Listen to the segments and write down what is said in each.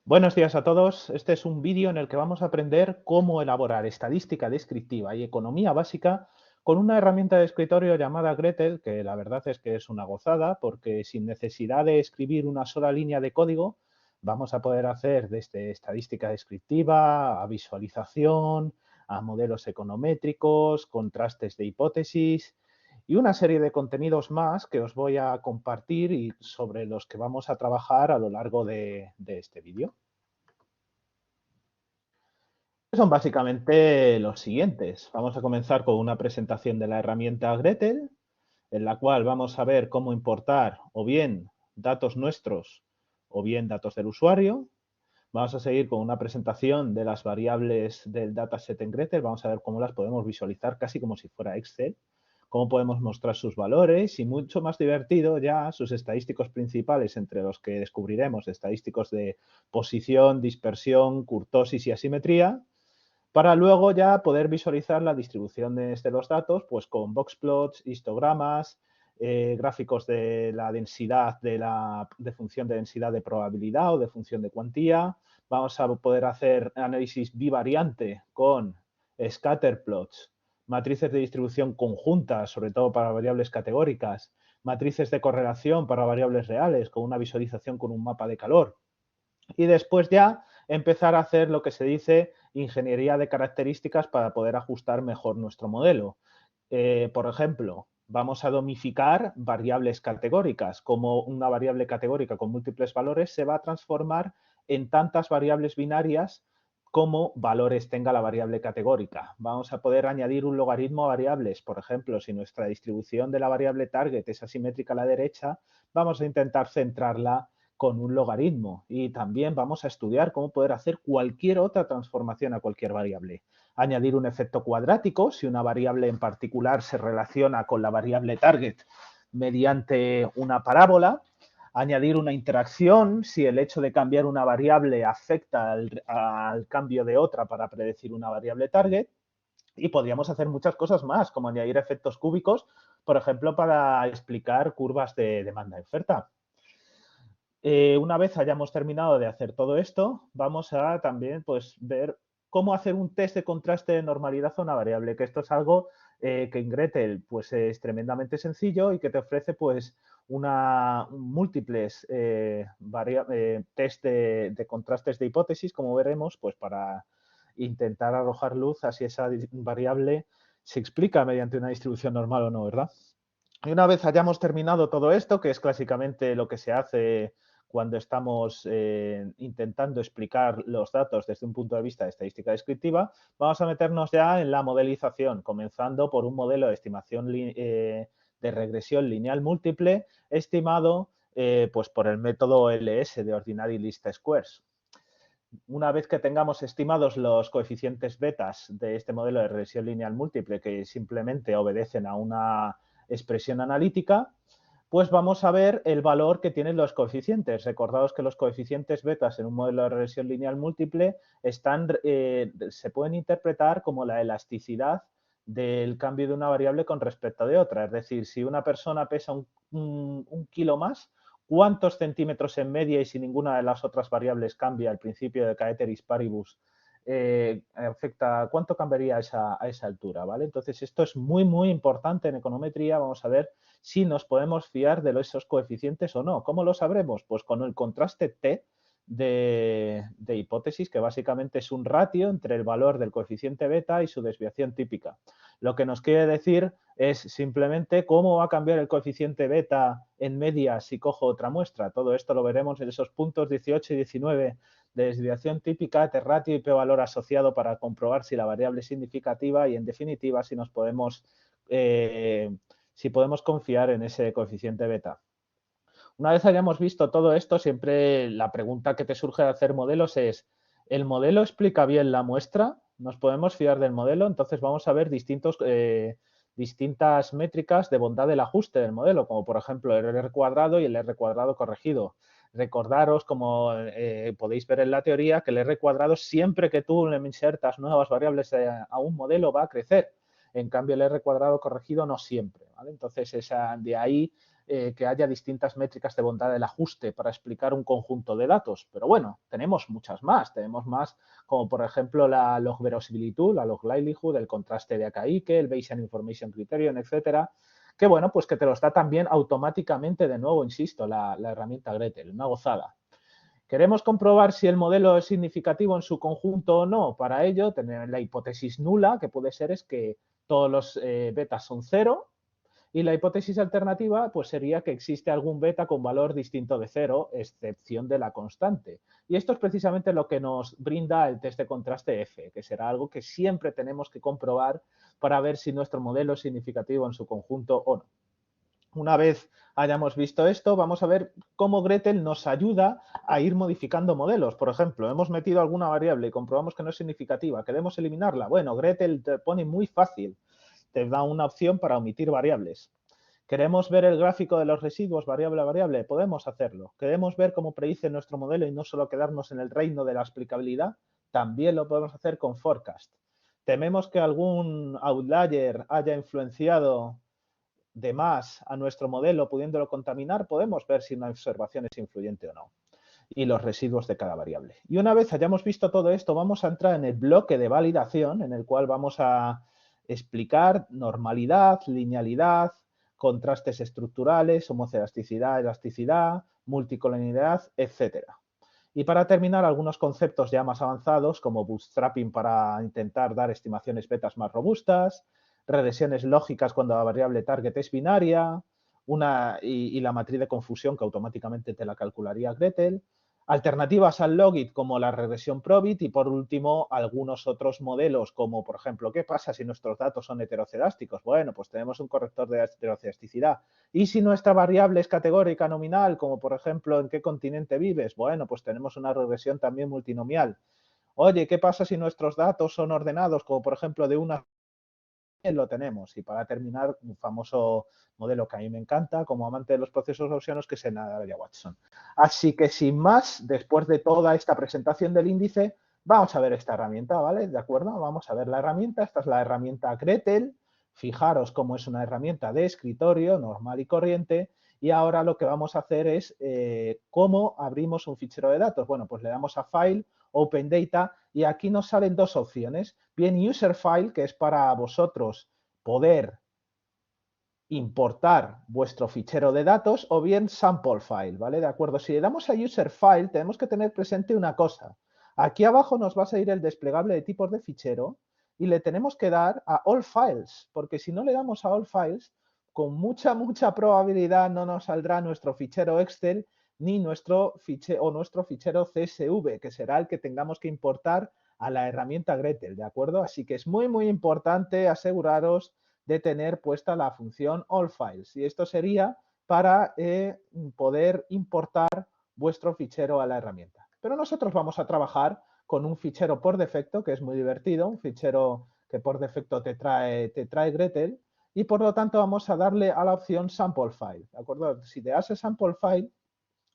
Buenos días a todos. Este es un vídeo en el que vamos a aprender cómo elaborar estadística descriptiva y economía básica con una herramienta de escritorio llamada Gretel, que la verdad es que es una gozada porque sin necesidad de escribir una sola línea de código, vamos a poder hacer desde estadística descriptiva a visualización, a modelos econométricos, contrastes de hipótesis y una serie de contenidos más que os voy a compartir y sobre los que vamos a trabajar a lo largo de este vídeo. Son básicamente los siguientes. Vamos a comenzar con una presentación de la herramienta Gretel, en la cual vamos a ver cómo importar o bien datos nuestros o bien datos del usuario. Vamos a seguir con una presentación de las variables del dataset en Gretel. Vamos a ver cómo las podemos visualizar casi como si fuera Excel, cómo podemos mostrar sus valores y mucho más divertido ya sus estadísticos principales, entre los que descubriremos estadísticos de posición, dispersión, kurtosis y asimetría, para luego ya poder visualizar la distribución de los datos pues con boxplots, histogramas, gráficos de la densidad de función de densidad de probabilidad o de función de cuantía. Vamos a poder hacer análisis bivariante con scatterplots, matrices de distribución conjuntas, sobre todo para variables categóricas, matrices de correlación para variables reales con una visualización con un mapa de calor. Y después ya empezar a hacer lo que se dice ingeniería de características para poder ajustar mejor nuestro modelo. Por ejemplo, vamos a domificar variables categóricas, como una variable categórica con múltiples valores se va a transformar en tantas variables binarias como valores tenga la variable categórica. Vamos a poder añadir un logaritmo a variables. Por ejemplo, si nuestra distribución de la variable target es asimétrica a la derecha, vamos a intentar centrarla con un logaritmo, y también vamos a estudiar cómo poder hacer cualquier otra transformación a cualquier variable. Añadir un efecto cuadrático si una variable en particular se relaciona con la variable target mediante una parábola. Añadir una interacción si el hecho de cambiar una variable afecta al cambio de otra para predecir una variable target. Y podríamos hacer muchas cosas más, como añadir efectos cúbicos, por ejemplo, para explicar curvas de demanda y oferta. Una vez hayamos terminado de hacer todo esto, vamos a también pues, ver cómo hacer un test de contraste de normalidad a una variable, que esto es algo que en Gretel pues, es tremendamente sencillo y que te ofrece pues, múltiples test de contrastes de hipótesis, como veremos, pues, para intentar arrojar luz a si esa variable se explica mediante una distribución normal o no, ¿verdad? Y una vez hayamos terminado todo esto, que es clásicamente lo que se hace cuando estamos intentando explicar los datos desde un punto de vista de estadística descriptiva, vamos a meternos ya en la modelización, comenzando por un modelo de estimación de regresión lineal múltiple estimado pues por el método LS de Ordinary Least Squares. Una vez que tengamos estimados los coeficientes betas de este modelo de regresión lineal múltiple, que simplemente obedecen a una expresión analítica, pues vamos a ver el valor que tienen los coeficientes. Recordaos que los coeficientes betas en un modelo de regresión lineal múltiple se pueden interpretar como la elasticidad del cambio de una variable con respecto de otra. Es decir, si una persona pesa un kilo más, ¿cuántos centímetros en media y si ninguna de las otras variables cambia el principio de Caeteris Paribus afecta, cuánto cambiaría a esa altura? ¿Vale? Entonces, esto es muy, muy importante en econometría. Vamos a ver si nos podemos fiar de esos coeficientes o no. ¿Cómo lo sabremos? Pues con el contraste T de hipótesis, que básicamente es un ratio entre el valor del coeficiente beta y su desviación típica. Lo que nos quiere decir es simplemente cómo va a cambiar el coeficiente beta en media si cojo otra muestra. Todo esto lo veremos en esos puntos 18 y 19 de desviación típica, T-ratio y P-valor asociado para comprobar si la variable es significativa y, en definitiva, si podemos confiar en ese coeficiente beta. Una vez hayamos visto todo esto, siempre la pregunta que te surge de hacer modelos es, ¿el modelo explica bien la muestra? ¿Nos podemos fiar del modelo? Entonces vamos a ver distintas métricas de bondad del ajuste del modelo, como por ejemplo el R cuadrado y el R cuadrado corregido. Recordaros, como podéis ver en la teoría, que el R cuadrado siempre que tú le insertas nuevas variables a un modelo va a crecer. En cambio, el R cuadrado corregido no siempre, ¿vale? Entonces, de ahí que haya distintas métricas de bondad del ajuste para explicar un conjunto de datos. Pero bueno, tenemos muchas más. Tenemos más como, por ejemplo, la log verosimilitud, la log likelihood, el contraste de Akaike, el Bayesian Information Criterion, etcétera, que bueno, pues que te los da también automáticamente, de nuevo, insisto, la herramienta Gretel, una gozada. ¿Queremos comprobar si el modelo es significativo en su conjunto o no? Para ello, tener la hipótesis nula, que puede ser es que todos los betas son cero, y la hipótesis alternativa pues sería que existe algún beta con valor distinto de cero, excepción de la constante. Y esto es precisamente lo que nos brinda el test de contraste F, que será algo que siempre tenemos que comprobar para ver si nuestro modelo es significativo en su conjunto o no. Una vez hayamos visto esto, vamos a ver cómo Gretel nos ayuda a ir modificando modelos. Por ejemplo, hemos metido alguna variable y comprobamos que no es significativa. ¿Queremos eliminarla? Bueno, Gretel te pone muy fácil. Te da una opción para omitir variables. ¿Queremos ver el gráfico de los residuos variable a variable? Podemos hacerlo. ¿Queremos ver cómo predice nuestro modelo y no solo quedarnos en el reino de la explicabilidad? También lo podemos hacer con forecast. ¿Tememos que algún outlier haya influenciado de más a nuestro modelo pudiéndolo contaminar? Podemos ver si una observación es influyente o no y los residuos de cada variable. Y una vez hayamos visto todo esto, vamos a entrar en el bloque de validación en el cual vamos a explicar normalidad, linealidad, contrastes estructurales, homocedasticidad, elasticidad, multicolonialidad, etcétera. Y para terminar, algunos conceptos ya más avanzados como bootstrapping para intentar dar estimaciones betas más robustas, regresiones lógicas cuando la variable target es binaria, y la matriz de confusión que automáticamente te la calcularía Gretel, alternativas al logit como la regresión probit y por último algunos otros modelos como por ejemplo, ¿qué pasa si nuestros datos son heterocedásticos? Bueno, pues tenemos un corrector de heterocedasticidad. ¿Y si nuestra variable es categórica nominal, como por ejemplo en qué continente vives? Bueno, pues tenemos una regresión también multinomial. Oye, ¿qué pasa si nuestros datos son ordenados, como por ejemplo de una lo tenemos? Y para terminar, un famoso modelo que a mí me encanta como amante de los procesos gaussianos, que es el Nadaraya-Watson. Así que sin más, después de toda esta presentación del índice, vamos a ver esta herramienta, ¿vale? ¿De acuerdo? Vamos a ver la herramienta. Esta es la herramienta Gretel. Fijaros cómo es una herramienta de escritorio normal y corriente. Y ahora lo que vamos a hacer es cómo abrimos un fichero de datos. Bueno, pues le damos a File, Open Data, y aquí nos salen dos opciones. Bien, User File, que es para vosotros poder importar vuestro fichero de datos, o bien Sample File, ¿vale? De acuerdo, si le damos a User File, tenemos que tener presente una cosa. Aquí abajo nos va a salir el desplegable de tipos de fichero y le tenemos que dar a All Files, porque si no le damos a All Files, con mucha probabilidad no nos saldrá nuestro fichero Excel ni nuestro fichero CSV, que será el que tengamos que importar a la herramienta Gretel, ¿de acuerdo? Así que es muy importante aseguraros de tener puesta la función All Files. Y esto sería para poder importar vuestro fichero a la herramienta. Pero nosotros vamos a trabajar con un fichero por defecto, que es muy divertido, un fichero que por defecto te trae Gretel, y por lo tanto vamos a darle a la opción Sample File, ¿de acuerdo? Si te hace Sample File,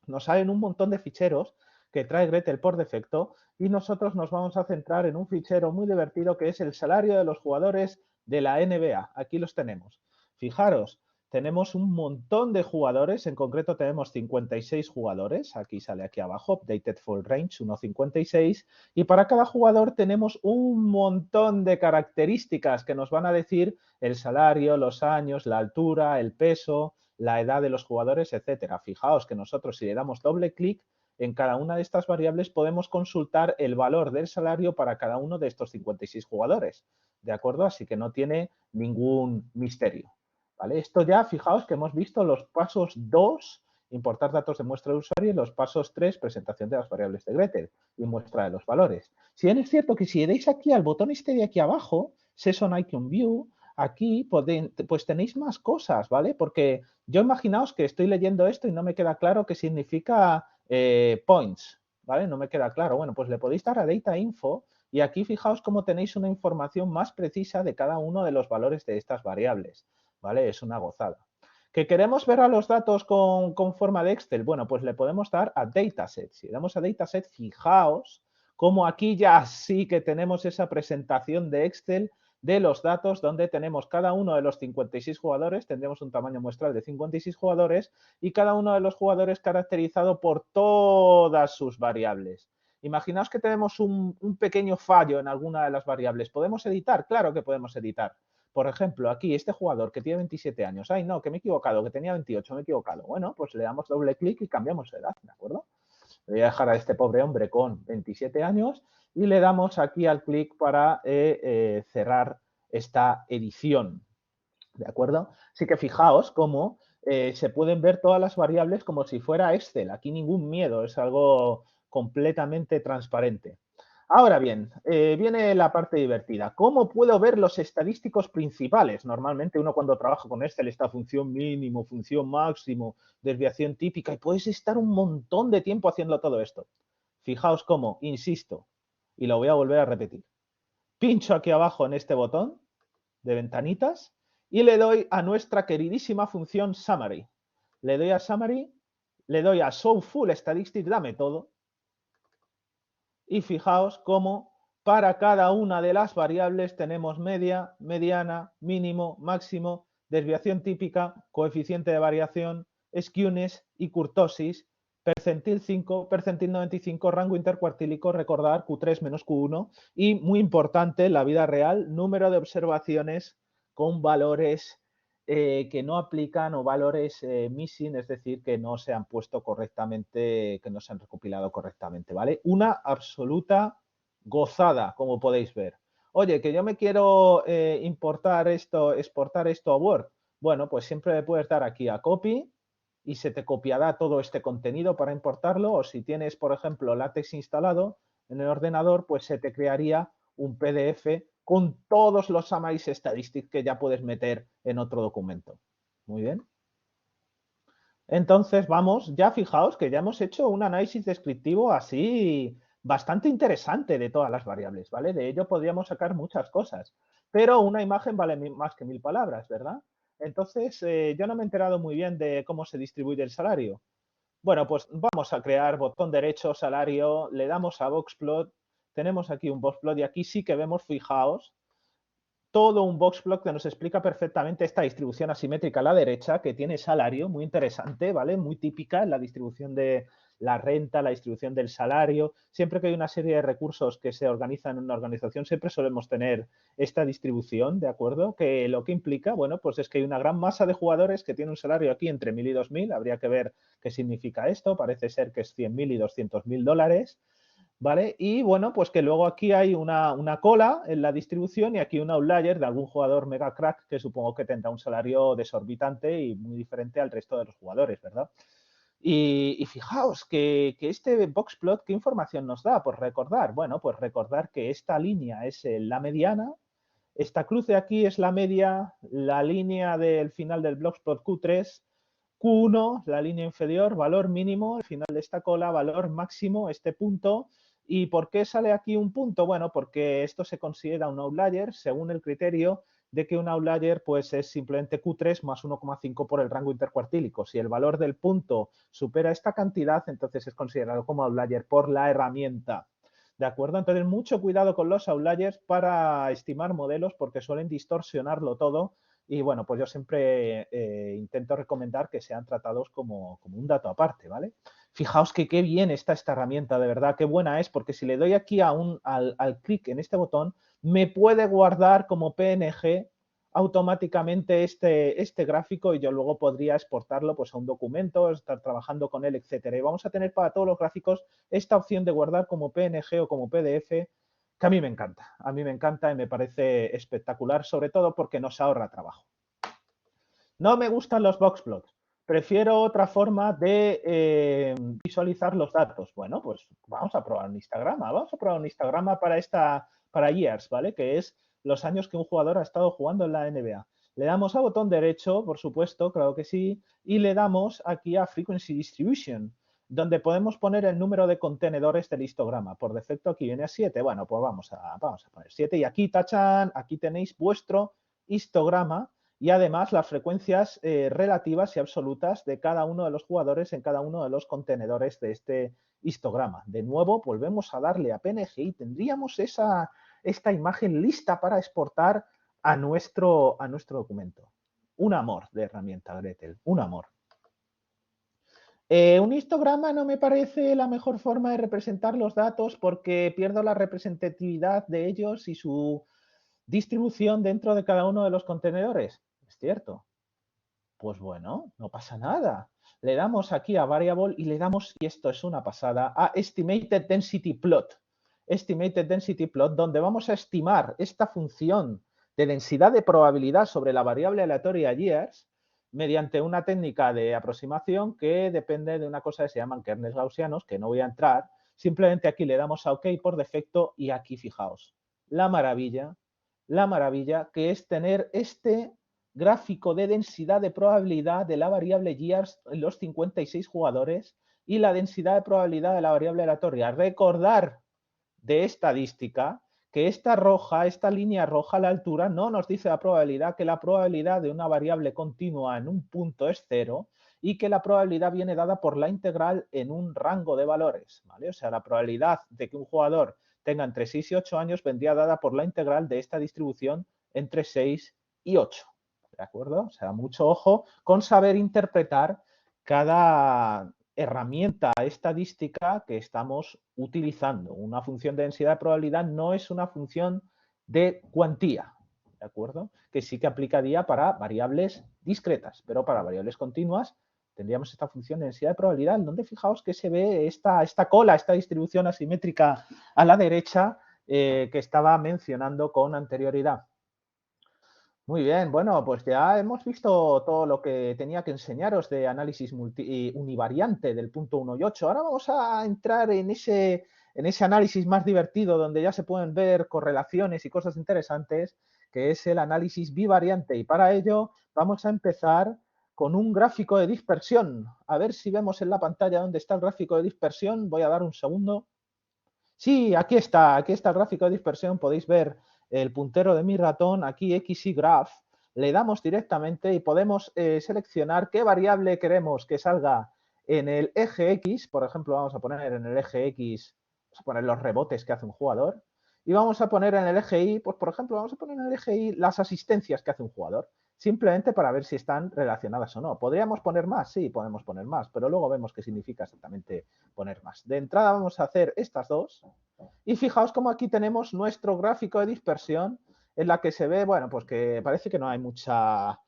nos salen un montón de ficheros que trae Gretel por defecto y nosotros nos vamos a centrar en un fichero muy divertido que es el salario de los jugadores de la NBA. Aquí los tenemos. Fijaros, tenemos un montón de jugadores, en concreto tenemos 56 jugadores, aquí sale aquí abajo, Updated Full Range 1.56, y para cada jugador tenemos un montón de características que nos van a decir el salario, los años, la altura, el peso, la edad de los jugadores, etcétera. Fijaos que nosotros si le damos doble clic en cada una de estas variables podemos consultar el valor del salario para cada uno de estos 56 jugadores, ¿de acuerdo? Así que no tiene ningún misterio, ¿vale? Esto ya, fijaos que hemos visto los pasos 2, importar datos de muestra de usuario, y los pasos 3, presentación de las variables de Gretel y muestra de los valores. Si bien es cierto que si le dais aquí al botón este de aquí abajo, Session Icon View, aquí pues tenéis más cosas, ¿vale? Porque yo imaginaos que estoy leyendo esto y no me queda claro qué significa points, ¿vale? No me queda claro. Bueno, pues le podéis dar a Data Info y aquí fijaos cómo tenéis una información más precisa de cada uno de los valores de estas variables, ¿vale? Es una gozada. ¿Que queremos ver a los datos con forma de Excel? Bueno, pues le podemos dar a Dataset. Si le damos a Dataset, fijaos cómo aquí ya sí que tenemos esa presentación de Excel de los datos donde tenemos cada uno de los 56 jugadores, tendremos un tamaño muestral de 56 jugadores y cada uno de los jugadores caracterizado por todas sus variables. Imaginaos que tenemos un pequeño fallo en alguna de las variables. ¿Podemos editar? Claro que podemos editar. Por ejemplo, aquí este jugador que tiene 27 años. Ay, no, que me he equivocado, que tenía 28, me he equivocado. Bueno, pues le damos doble clic y cambiamos de edad, ¿de acuerdo? Voy a dejar a este pobre hombre con 27 años y le damos aquí al clic para cerrar esta edición, ¿de acuerdo? Así que fijaos cómo se pueden ver todas las variables como si fuera Excel. Aquí ningún miedo, es algo completamente transparente. Ahora bien, viene la parte divertida. ¿Cómo puedo ver los estadísticos principales? Normalmente uno cuando trabaja con Excel está función mínimo, función máximo, desviación típica y puedes estar un montón de tiempo haciendo todo esto. Fijaos cómo, insisto, y lo voy a volver a repetir. Pincho aquí abajo en este botón de ventanitas y le doy a nuestra queridísima función Summary. Le doy a Summary, le doy a Show Full Statistics, dame todo. Y fijaos cómo para cada una de las variables tenemos media, mediana, mínimo, máximo, desviación típica, coeficiente de variación, skewness y kurtosis, percentil 5, percentil 95, rango intercuartílico, recordar Q3 menos Q1 y, muy importante, en la vida real, número de observaciones con valores que no aplican o valores missing, es decir, que no se han puesto correctamente, que no se han recopilado correctamente, ¿vale? Una absoluta gozada, como podéis ver. Oye, que yo me quiero importar esto, exportar esto a Word. Bueno, pues siempre le puedes dar aquí a Copy y se te copiará todo este contenido para importarlo, o si tienes, por ejemplo, LaTeX instalado en el ordenador, pues se te crearía un PDF con todos los summary statistics que ya puedes meter en otro documento. Muy bien. Entonces, vamos, ya fijaos que ya hemos hecho un análisis descriptivo así bastante interesante de todas las variables, ¿vale? De ello podríamos sacar muchas cosas, pero una imagen vale más que 1000 palabras, ¿verdad? Entonces, yo no me he enterado muy bien de cómo se distribuye el salario. Bueno, pues vamos a crear botón derecho, salario, le damos a Boxplot, tenemos aquí un Boxplot y aquí sí que vemos, fijaos, todo un boxplot que nos explica perfectamente esta distribución asimétrica a la derecha, que tiene salario, muy interesante, ¿vale? Muy típica en la distribución de la renta, la distribución del salario. Siempre que hay una serie de recursos que se organizan en una organización, siempre solemos tener esta distribución, ¿de acuerdo? Que lo que implica, bueno, pues es que hay una gran masa de jugadores que tiene un salario aquí entre 1.000 y 2.000. Habría que ver qué significa esto. Parece ser que es 100.000 y 200.000 dólares. ¿Vale? Y bueno, pues que luego aquí hay una cola en la distribución y aquí un outlier de algún jugador mega crack que supongo que tendrá un salario desorbitante y muy diferente al resto de los jugadores, ¿verdad? Y fijaos que este boxplot, ¿qué información nos da? Pues recordar, bueno, pues recordar que esta línea es la mediana, esta cruz de aquí es la media, la línea del final del boxplot Q3, Q1, la línea inferior, valor mínimo, al final de esta cola, valor máximo, este punto. ¿Y por qué sale aquí un punto? Bueno, porque esto se considera un outlier según el criterio de que un outlier pues es simplemente Q3 más 1,5 por el rango intercuartílico. Si el valor del punto supera esta cantidad, entonces es considerado como outlier por la herramienta. ¿De acuerdo? Entonces, mucho cuidado con los outliers para estimar modelos porque suelen distorsionarlo todo y bueno, pues yo siempre intento recomendar que sean tratados como un dato aparte, ¿vale? Fijaos que qué bien está esta herramienta, de verdad, qué buena es, porque si le doy aquí al clic en este botón, me puede guardar como PNG automáticamente este gráfico y yo luego podría exportarlo pues a un documento, estar trabajando con él, etcétera. Y vamos a tener para todos los gráficos esta opción de guardar como PNG o como PDF, que a mí me encanta y me parece espectacular, sobre todo porque nos ahorra trabajo. No me gustan los boxplots, prefiero otra forma de visualizar los datos. Bueno, pues vamos a probar un histograma, para years, ¿vale? Que es los años que un jugador ha estado jugando en la NBA. Le damos a botón derecho, por supuesto, claro que sí, y le damos aquí a Frequency Distribution, donde podemos poner el número de contenedores del histograma. Por defecto aquí viene a 7. Bueno, pues vamos a poner 7 y aquí, tachan, aquí tenéis vuestro histograma y además las frecuencias relativas y absolutas de cada uno de los jugadores en cada uno de los contenedores de este histograma. De nuevo, volvemos a darle a PNG y tendríamos esa esta imagen lista para exportar a nuestro documento. Un amor de herramienta, Gretel, un amor. Un histograma no me parece la mejor forma de representar los datos porque pierdo la representatividad de ellos y su distribución dentro de cada uno de los contenedores. Es cierto. Pues bueno, no pasa nada. Le damos aquí a Variable y le damos, y esto es una pasada, a Estimated Density Plot. Estimated Density Plot, donde vamos a estimar esta función de densidad de probabilidad sobre la variable aleatoria years mediante una técnica de aproximación que depende de una cosa que se llaman kernels gaussianos, que no voy a entrar. Simplemente aquí le damos a OK por defecto y aquí fijaos, la maravilla que es tener este gráfico de densidad de probabilidad de la variable years en los 56 jugadores y la densidad de probabilidad de la variable aleatoria. Recordar de estadística que esta roja, esta línea roja a la altura no nos dice la probabilidad, que la probabilidad de una variable continua en un punto es 0 y que la probabilidad viene dada por la integral en un rango de valores, ¿vale? O sea, la probabilidad de que un jugador tenga entre 6 y 8 años vendría dada por la integral de esta distribución entre 6 y 8. ¿De acuerdo? O sea, mucho ojo con saber interpretar cada herramienta estadística que estamos utilizando. Una función de densidad de probabilidad no es una función de cuantía, ¿de acuerdo? Que sí que aplicaría para variables discretas, pero para variables continuas tendríamos esta función de densidad de probabilidad, en donde fijaos que se ve esta cola, esta distribución asimétrica a la derecha que estaba mencionando con anterioridad. Muy bien, bueno, pues ya hemos visto todo lo que tenía que enseñaros de análisis univariante del punto 1 y 8. Ahora vamos a entrar en ese análisis más divertido donde ya se pueden ver correlaciones y cosas interesantes, que es el análisis bivariante. Y para ello vamos a empezar con un gráfico de dispersión. A ver si vemos en la pantalla dónde está el gráfico de dispersión. Voy a dar un segundo. Sí, aquí está el gráfico de dispersión. Podéis ver el puntero de mi ratón, aquí XY graph, le damos directamente y podemos seleccionar qué variable queremos que salga en el eje X. Por ejemplo, vamos a poner en el eje X, vamos a poner los rebotes que hace un jugador, y vamos a poner en el eje Y, pues por ejemplo, vamos a poner en el eje Y las asistencias que hace un jugador, simplemente para ver si están relacionadas o no. ¿Podríamos poner más? Sí, podemos poner más, pero luego vemos qué significa exactamente poner más. De entrada vamos a hacer estas dos. Y fijaos cómo aquí tenemos nuestro gráfico de dispersión en la que se ve, bueno, pues que parece que no hay mucha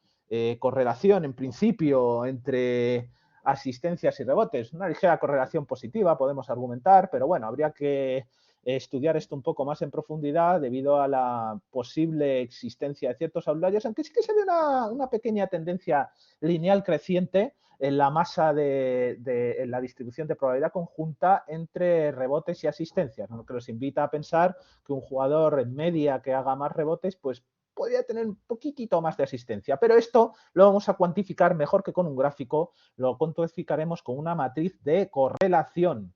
correlación en principio entre asistencias y rebotes. Una ligera correlación positiva, podemos argumentar, pero bueno, habría que estudiar esto un poco más en profundidad debido a la posible existencia de ciertos outliers, aunque sí que se ve una pequeña tendencia lineal creciente en la masa en la distribución de probabilidad conjunta entre rebotes y asistencias, lo que nos invita a pensar que un jugador en media que haga más rebotes, pues podría tener un poquitito más de asistencia, pero esto lo vamos a cuantificar mejor que con un gráfico, lo cuantificaremos con una matriz de correlación.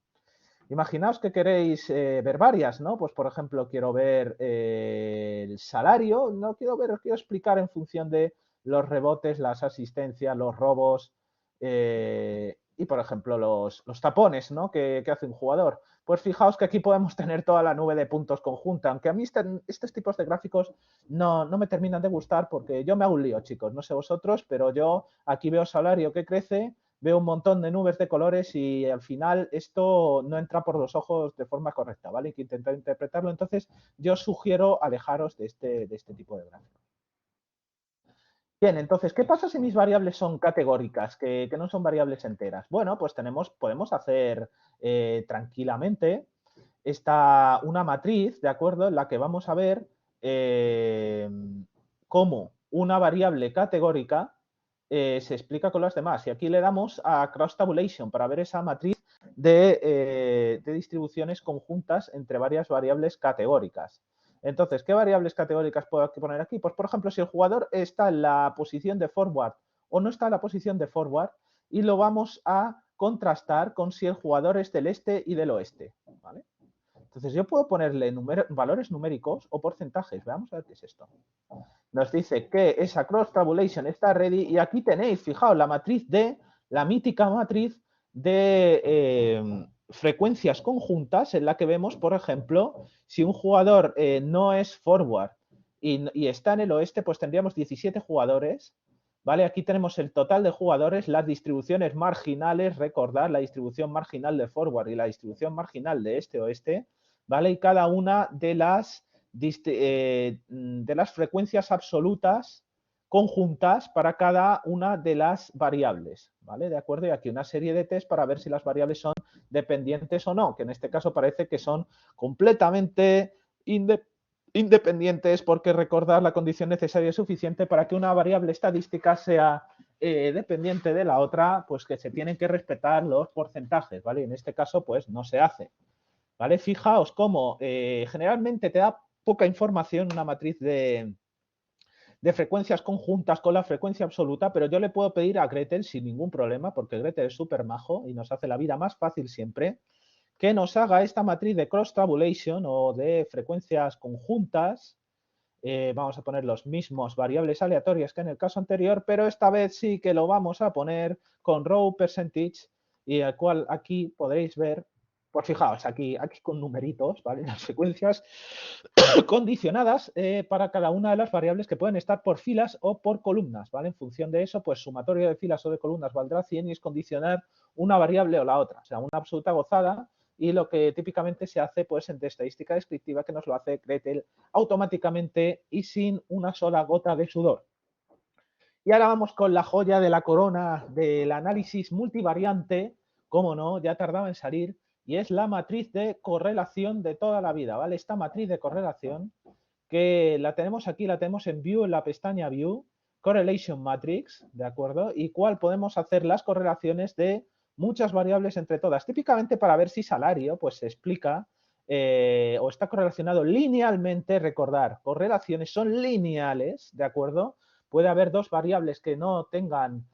Imaginaos que queréis ver varias, ¿no? Pues, por ejemplo, quiero ver el salario, no quiero explicar en función de los rebotes, las asistencias, los robos y, por ejemplo, los tapones, ¿no? que hace un jugador. Pues fijaos que aquí podemos tener toda la nube de puntos conjunta, aunque a mí estos tipos de gráficos no me terminan de gustar porque yo me hago un lío, chicos, no sé vosotros, pero yo aquí veo salario que crece, veo un montón de nubes de colores y al final esto no entra por los ojos de forma correcta, ¿vale? Hay que intentar interpretarlo. Entonces, yo sugiero alejaros de este tipo de gráficos. Bien, entonces, ¿qué pasa si mis variables son categóricas, que no son variables enteras? Bueno, pues podemos hacer tranquilamente una matriz, ¿de acuerdo? En la que vamos a ver cómo una variable categórica se explica con las demás. Y aquí le damos a Cross Tabulation para ver esa matriz de distribuciones conjuntas entre varias variables categóricas. Entonces, ¿qué variables categóricas puedo poner aquí? Pues, por ejemplo, si el jugador está en la posición de forward o no está en la posición de forward, y lo vamos a contrastar con si el jugador es del este y del oeste, ¿vale? Entonces, yo puedo ponerle valores numéricos o porcentajes. Veamos a ver qué es esto. Nos dice que esa cross tabulation está ready y aquí tenéis, fijaos, la mítica matriz de frecuencias conjuntas en la que vemos, por ejemplo, si un jugador no es forward y está en el oeste, pues tendríamos 17 jugadores. ¿Vale? Aquí tenemos el total de jugadores, las distribuciones marginales, recordad la distribución marginal de forward y la distribución marginal de este-oeste, ¿vale? Y cada una de las frecuencias absolutas conjuntas para cada una de las variables, ¿vale? De acuerdo, y aquí una serie de test para ver si las variables son dependientes o no, que en este caso parece que son completamente independientes, porque recordar la condición necesaria y suficiente para que una variable estadística sea dependiente de la otra, pues que se tienen que respetar los porcentajes, ¿vale? En este caso, pues no se hace, ¿vale? Fijaos cómo generalmente te da poca información una matriz de frecuencias conjuntas con la frecuencia absoluta, pero yo le puedo pedir a Gretel sin ningún problema, porque Gretel es súper majo y nos hace la vida más fácil siempre, que nos haga esta matriz de cross tabulation o de frecuencias conjuntas. Vamos a poner los mismos variables aleatorias que en el caso anterior, pero esta vez sí que lo vamos a poner con row percentage, y el cual aquí podréis ver, pues fijaos, aquí con numeritos, ¿vale? Las frecuencias condicionadas para cada una de las variables que pueden estar por filas o por columnas, ¿vale? En función de eso, pues sumatorio de filas o de columnas valdrá 100 y es condicionar una variable o la otra, o sea, una absoluta gozada, y lo que típicamente se hace pues en estadística descriptiva, que nos lo hace Gretel automáticamente y sin una sola gota de sudor. Y ahora vamos con la joya de la corona del análisis multivariante, como no, ya tardaba en salir, y es la matriz de correlación de toda la vida, ¿vale? Esta matriz de correlación, que la tenemos aquí, la tenemos en View, en la pestaña View, Correlation Matrix, ¿de acuerdo? Y cuál podemos hacer las correlaciones de muchas variables entre todas. Típicamente para ver si salario, pues se explica o está correlacionado linealmente, recordar, correlaciones son lineales, ¿de acuerdo? Puede haber dos variables que no tengan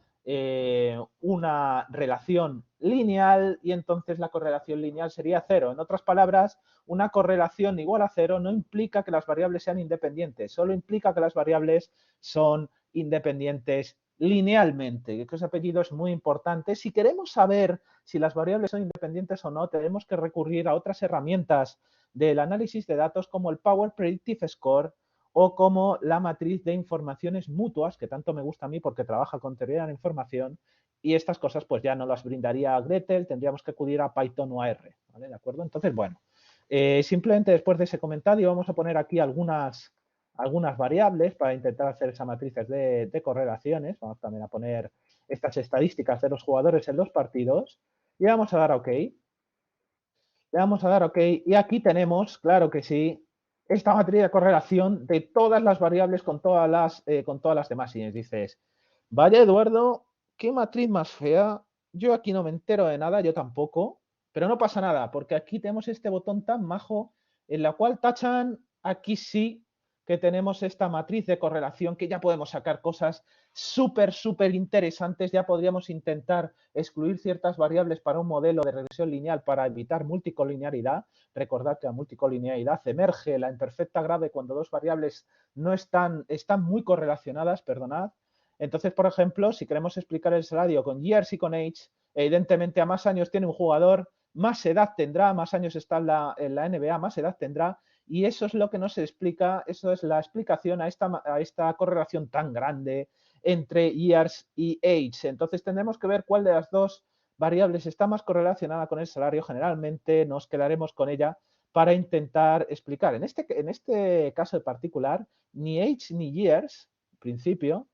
una relación lineal y entonces la correlación lineal sería cero. En otras palabras, una correlación igual a cero no implica que las variables sean independientes, solo implica que las variables son independientes linealmente, que ese apellido es muy importante. Si queremos saber si las variables son independientes o no, tenemos que recurrir a otras herramientas del análisis de datos como el Power Predictive Score o como la matriz de informaciones mutuas, que tanto me gusta a mí porque trabaja con teoría de la información, y estas cosas pues ya no las brindaría Gretel, tendríamos que acudir a Python o a R, ¿vale? ¿De acuerdo? Entonces, bueno, simplemente después de ese comentario vamos a poner aquí algunas variables para intentar hacer esas matrices de correlaciones. Vamos también a poner estas estadísticas de los jugadores en los partidos y vamos a dar OK. Le vamos a dar OK y aquí tenemos, claro que sí, esta matriz de correlación de todas las variables con todas las demás. Y dices, vaya Eduardo, qué matriz más fea. Yo aquí no me entero de nada, yo tampoco, pero no pasa nada, porque aquí tenemos este botón tan majo en la cual tachan, aquí sí que tenemos esta matriz de correlación, que ya podemos sacar cosas súper interesantes. Ya podríamos intentar excluir ciertas variables para un modelo de regresión lineal para evitar multicolinearidad. Recordad que la multicolinearidad emerge la imperfecta grave cuando dos variables no están muy correlacionadas, perdonad. Entonces, por ejemplo, si queremos explicar el salario con years y con age, evidentemente a más años tiene un jugador, más edad tendrá, más años está en la NBA, más edad tendrá, y eso es lo que nos explica, eso es la explicación a esta correlación tan grande entre years y age. Entonces tendremos que ver cuál de las dos variables está más correlacionada con el salario. Generalmente nos quedaremos con ella para intentar explicar. En este caso en particular, ni age ni years, en principio,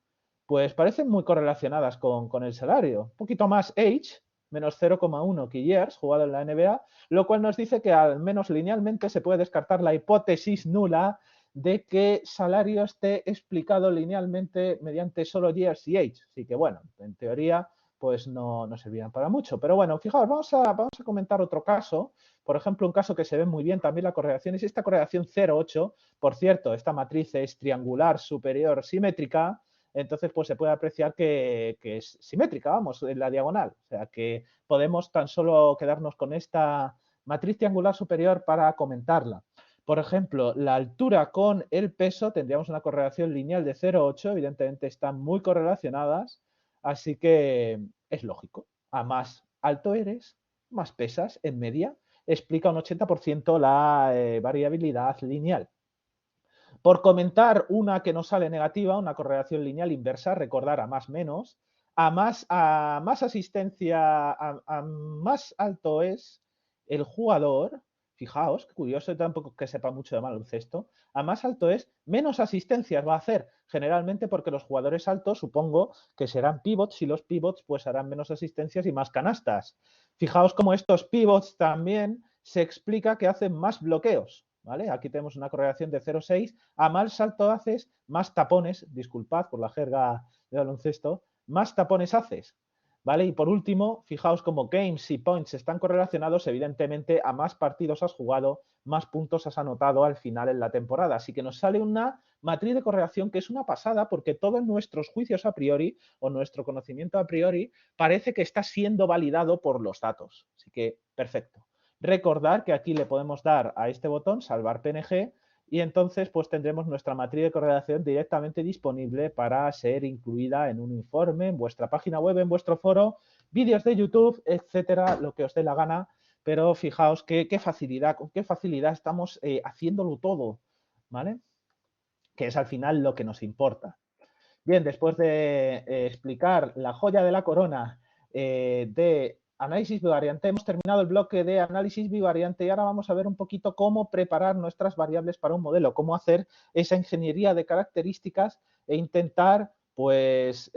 pues parecen muy correlacionadas con el salario. Un poquito más age, menos 0,1 que years, jugado en la NBA, lo cual nos dice que al menos linealmente se puede descartar la hipótesis nula de que salario esté explicado linealmente mediante solo years y age. Así que bueno, en teoría pues no servían para mucho. Pero bueno, fijaos, vamos a comentar otro caso. Por ejemplo, un caso que se ve muy bien también la correlación es esta correlación 0,8. Por cierto, esta matriz es triangular superior simétrica, entonces pues se puede apreciar que es simétrica, vamos, en la diagonal. O sea que podemos tan solo quedarnos con esta matriz triangular superior para comentarla. Por ejemplo, la altura con el peso tendríamos una correlación lineal de 0,8, evidentemente están muy correlacionadas, así que es lógico. A más alto eres, más pesas en media, explica un 80% la variabilidad lineal. Por comentar una que nos sale negativa, una correlación lineal inversa, recordar a más menos, a más asistencia, a más alto es el jugador, fijaos, qué curioso, tampoco que sepa mucho de baloncesto, a más alto es, menos asistencias va a hacer, generalmente porque los jugadores altos supongo que serán pivots y los pivots pues harán menos asistencias y más canastas. Fijaos cómo estos pivots también se explica que hacen más bloqueos, ¿vale? Aquí tenemos una correlación de 0,6, a más salto haces, más tapones, disculpad por la jerga de baloncesto, más tapones haces, ¿vale? Y por último, fijaos cómo games y points están correlacionados, evidentemente, a más partidos has jugado, más puntos has anotado al final en la temporada. Así que nos sale una matriz de correlación que es una pasada porque todos nuestros juicios a priori o nuestro conocimiento a priori parece que está siendo validado por los datos. Así que, perfecto. Recordar que aquí le podemos dar a este botón, salvar PNG, y entonces pues tendremos nuestra matriz de correlación directamente disponible para ser incluida en un informe, en vuestra página web, en vuestro foro, vídeos de YouTube, etcétera, lo que os dé la gana. Pero fijaos qué facilidad, con qué facilidad estamos haciéndolo todo, ¿vale? Que es al final lo que nos importa. Bien, después de explicar la joya de la corona de análisis bivariante, hemos terminado el bloque de análisis bivariante y ahora vamos a ver un poquito cómo preparar nuestras variables para un modelo, cómo hacer esa ingeniería de características e intentar, pues,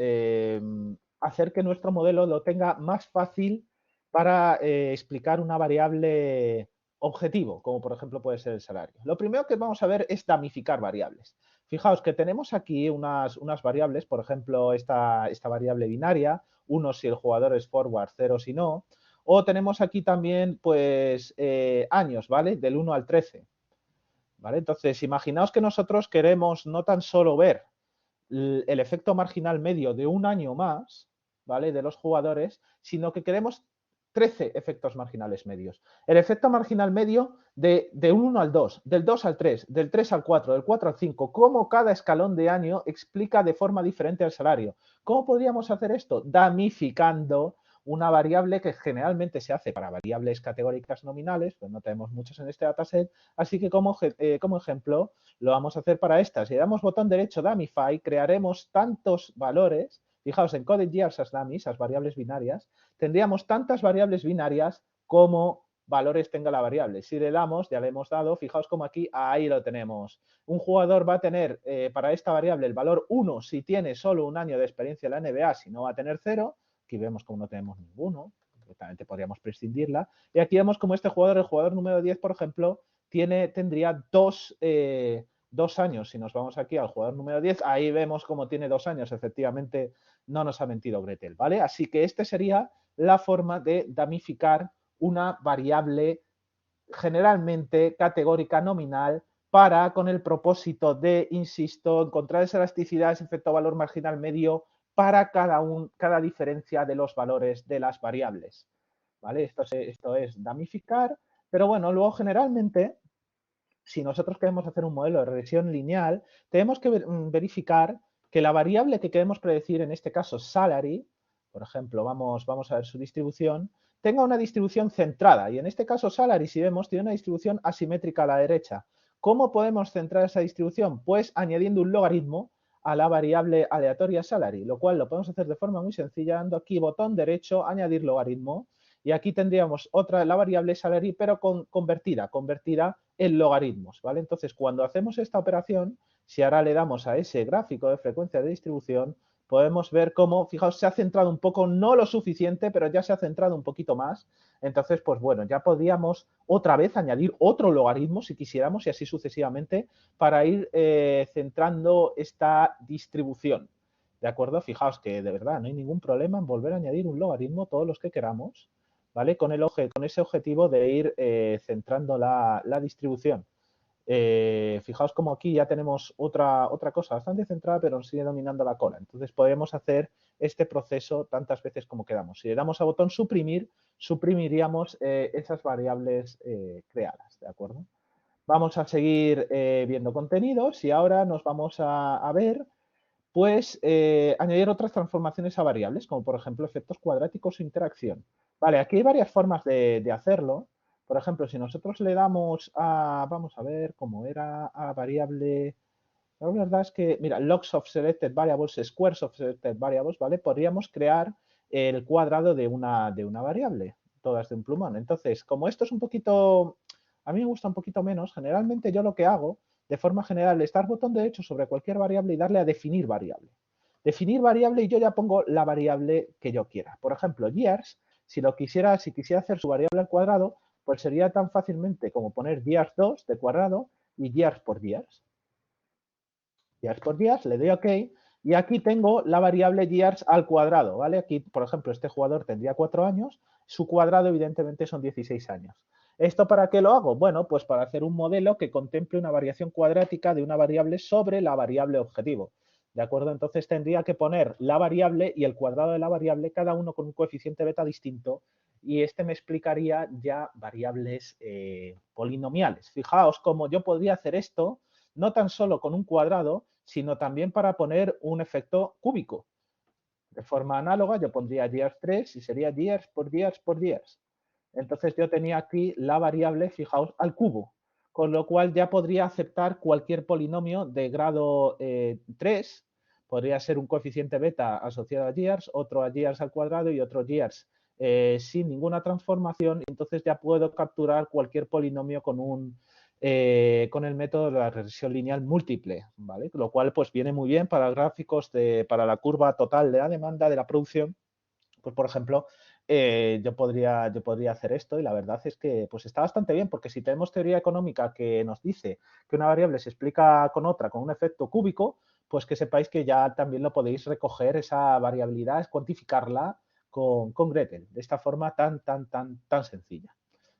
hacer que nuestro modelo lo tenga más fácil para explicar una variable objetivo, como por ejemplo puede ser el salario. Lo primero que vamos a ver es damificar variables. Fijaos que tenemos aquí unas variables, por ejemplo, esta variable binaria, 1 si el jugador es forward, 0 si no, o tenemos aquí también, pues, años, ¿vale? Del 1 al 13, ¿vale? Entonces, imaginaos que nosotros queremos no tan solo ver el efecto marginal medio de un año más, ¿vale? De los jugadores, sino que queremos 13 efectos marginales medios. El efecto marginal medio de 1 al 2, del 2 al 3, del 3 al 4, del 4 al 5, cómo cada escalón de año explica de forma diferente el salario. ¿Cómo podríamos hacer esto? Damificando una variable que generalmente se hace para variables categóricas nominales, pues no tenemos muchos en este dataset, así que como ejemplo lo vamos a hacer para esta. Si le damos botón derecho Damify, crearemos tantos valores. Fijaos, en Coded Years as Dummies, las variables binarias, tendríamos tantas variables binarias como valores tenga la variable. Si le damos, ya le hemos dado, fijaos como aquí, ahí lo tenemos. Un jugador va a tener para esta variable el valor 1 si tiene solo un año de experiencia en la NBA, si no va a tener 0. Aquí vemos como no tenemos ninguno, directamente podríamos prescindirla. Y aquí vemos como este jugador, el jugador número 10, por ejemplo, tendría dos años. Si nos vamos aquí al jugador número 10, ahí vemos cómo tiene 2 años. Efectivamente, no nos ha mentido Gretel, ¿vale? Así que esta sería la forma de damificar una variable generalmente categórica nominal para, con el propósito de, insisto, encontrar esa elasticidad, ese efecto valor marginal medio para cada diferencia de los valores de las variables, ¿vale? Esto es damificar, pero bueno, luego generalmente si nosotros queremos hacer un modelo de regresión lineal, tenemos que verificar que la variable que queremos predecir, en este caso salary, por ejemplo, vamos a ver su distribución, tenga una distribución centrada. Y en este caso salary, si vemos, tiene una distribución asimétrica a la derecha. ¿Cómo podemos centrar esa distribución? Pues añadiendo un logaritmo a la variable aleatoria salary, lo cual lo podemos hacer de forma muy sencilla, dando aquí botón derecho, añadir logaritmo, y aquí tendríamos la variable salary, pero convertida en logaritmos, ¿vale? Entonces, cuando hacemos esta operación, si ahora le damos a ese gráfico de frecuencia de distribución, podemos ver cómo, fijaos, se ha centrado un poco, no lo suficiente, pero ya se ha centrado un poquito más. Entonces, pues bueno, ya podríamos otra vez añadir otro logaritmo si quisiéramos y así sucesivamente para ir centrando esta distribución. ¿De acuerdo? Fijaos que de verdad no hay ningún problema en volver a añadir un logaritmo todos los que queramos, ¿vale? Con ese objetivo de ir centrando la distribución. Fijaos como aquí ya tenemos otra cosa bastante centrada, pero nos sigue dominando la cola. Entonces podemos hacer este proceso tantas veces como queramos. Si le damos a botón suprimir, suprimiríamos esas variables creadas, ¿de acuerdo? Vamos a seguir viendo contenidos y ahora nos vamos a ver pues añadir otras transformaciones a variables, como por ejemplo efectos cuadráticos o interacción. Vale, aquí hay varias formas de hacerlo. Por ejemplo, si nosotros le damos a, vamos a ver cómo era, a variable, la verdad es que, mira, logs of selected variables, squares of selected variables, ¿vale? Podríamos crear el cuadrado de una variable, todas de un plumón. Entonces, como esto es un poquito, a mí me gusta un poquito menos, generalmente yo lo que hago, de forma general, es dar botón derecho sobre cualquier variable y darle a definir variable. Definir variable y yo ya pongo la variable que yo quiera. Por ejemplo, years, si quisiera hacer su variable al cuadrado, pues sería tan fácilmente como poner years2 de cuadrado y years por years. Years por years, le doy OK y aquí tengo la variable years al cuadrado, ¿vale? Aquí, por ejemplo, este jugador tendría 4 años, su cuadrado evidentemente son 16 años. ¿Esto para qué lo hago? Bueno, pues para hacer un modelo que contemple una variación cuadrática de una variable sobre la variable objetivo. ¿De acuerdo? Entonces tendría que poner la variable y el cuadrado de la variable, cada uno con un coeficiente beta distinto, y este me explicaría ya variables polinomiales. Fijaos cómo yo podría hacer esto no tan solo con un cuadrado, sino también para poner un efecto cúbico. De forma análoga, yo pondría years3 y sería years por years por years. Entonces yo tenía aquí la variable, fijaos, al cubo, con lo cual ya podría aceptar cualquier polinomio de grado 3, podría ser un coeficiente beta asociado a years, otro a years al cuadrado y otro years sin ninguna transformación, entonces ya puedo capturar cualquier polinomio con el método de la regresión lineal múltiple, ¿vale? Lo cual pues viene muy bien para gráficos, para la curva total de la demanda de la producción. Pues, por ejemplo, yo podría hacer esto y la verdad es que pues está bastante bien porque si tenemos teoría económica que nos dice que una variable se explica con otra con un efecto cúbico, pues que sepáis que ya también lo podéis recoger esa variabilidad, es cuantificarla con Gretel, de esta forma tan sencilla.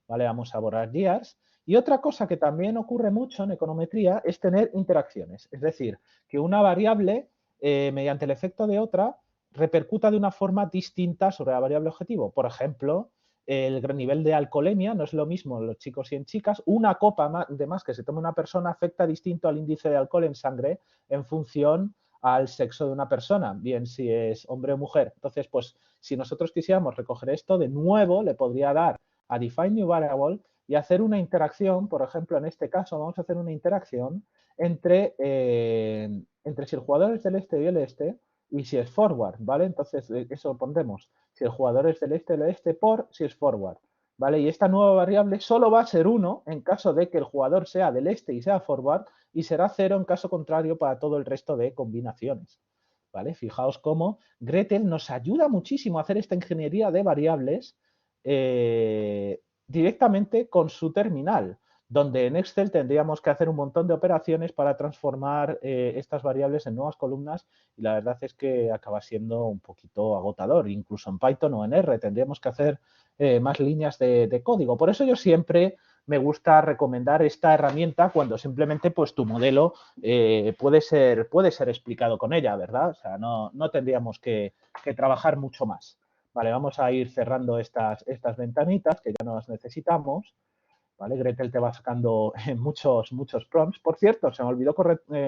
¿Vale? Vamos a borrar years. Y otra cosa que también ocurre mucho en econometría es tener interacciones, es decir, que una variable, mediante el efecto de otra, repercuta de una forma distinta sobre la variable objetivo. Por ejemplo, el nivel de alcoholemia no es lo mismo en los chicos y en chicas. Una copa de más que se tome una persona afecta distinto al índice de alcohol en sangre en función al sexo de una persona, bien si es hombre o mujer. Entonces, pues, si nosotros quisiéramos recoger esto, de nuevo le podría dar a define new variable y hacer una interacción, por ejemplo, en este caso vamos a hacer una interacción entre si el jugador es del este y el este y si es forward, ¿vale? Entonces eso pondremos si el jugador es del este y el este por si es forward, ¿vale? Y esta nueva variable solo va a ser 1 en caso de que el jugador sea del este y sea forward y será 0 en caso contrario para todo el resto de combinaciones, ¿vale? Fijaos cómo Gretel nos ayuda muchísimo a hacer esta ingeniería de variables directamente con su terminal, donde en Excel tendríamos que hacer un montón de operaciones para transformar estas variables en nuevas columnas y la verdad es que acaba siendo un poquito agotador, incluso en Python o en R tendríamos que hacer más líneas de código. Por eso yo siempre me gusta recomendar esta herramienta cuando simplemente pues tu modelo puede ser explicado con ella, ¿verdad? O sea, no tendríamos que trabajar mucho más. Vale, vamos a ir cerrando estas ventanitas que ya no las necesitamos. ¿Vale? Gretel te va sacando muchos prompts. Por cierto, se me olvidó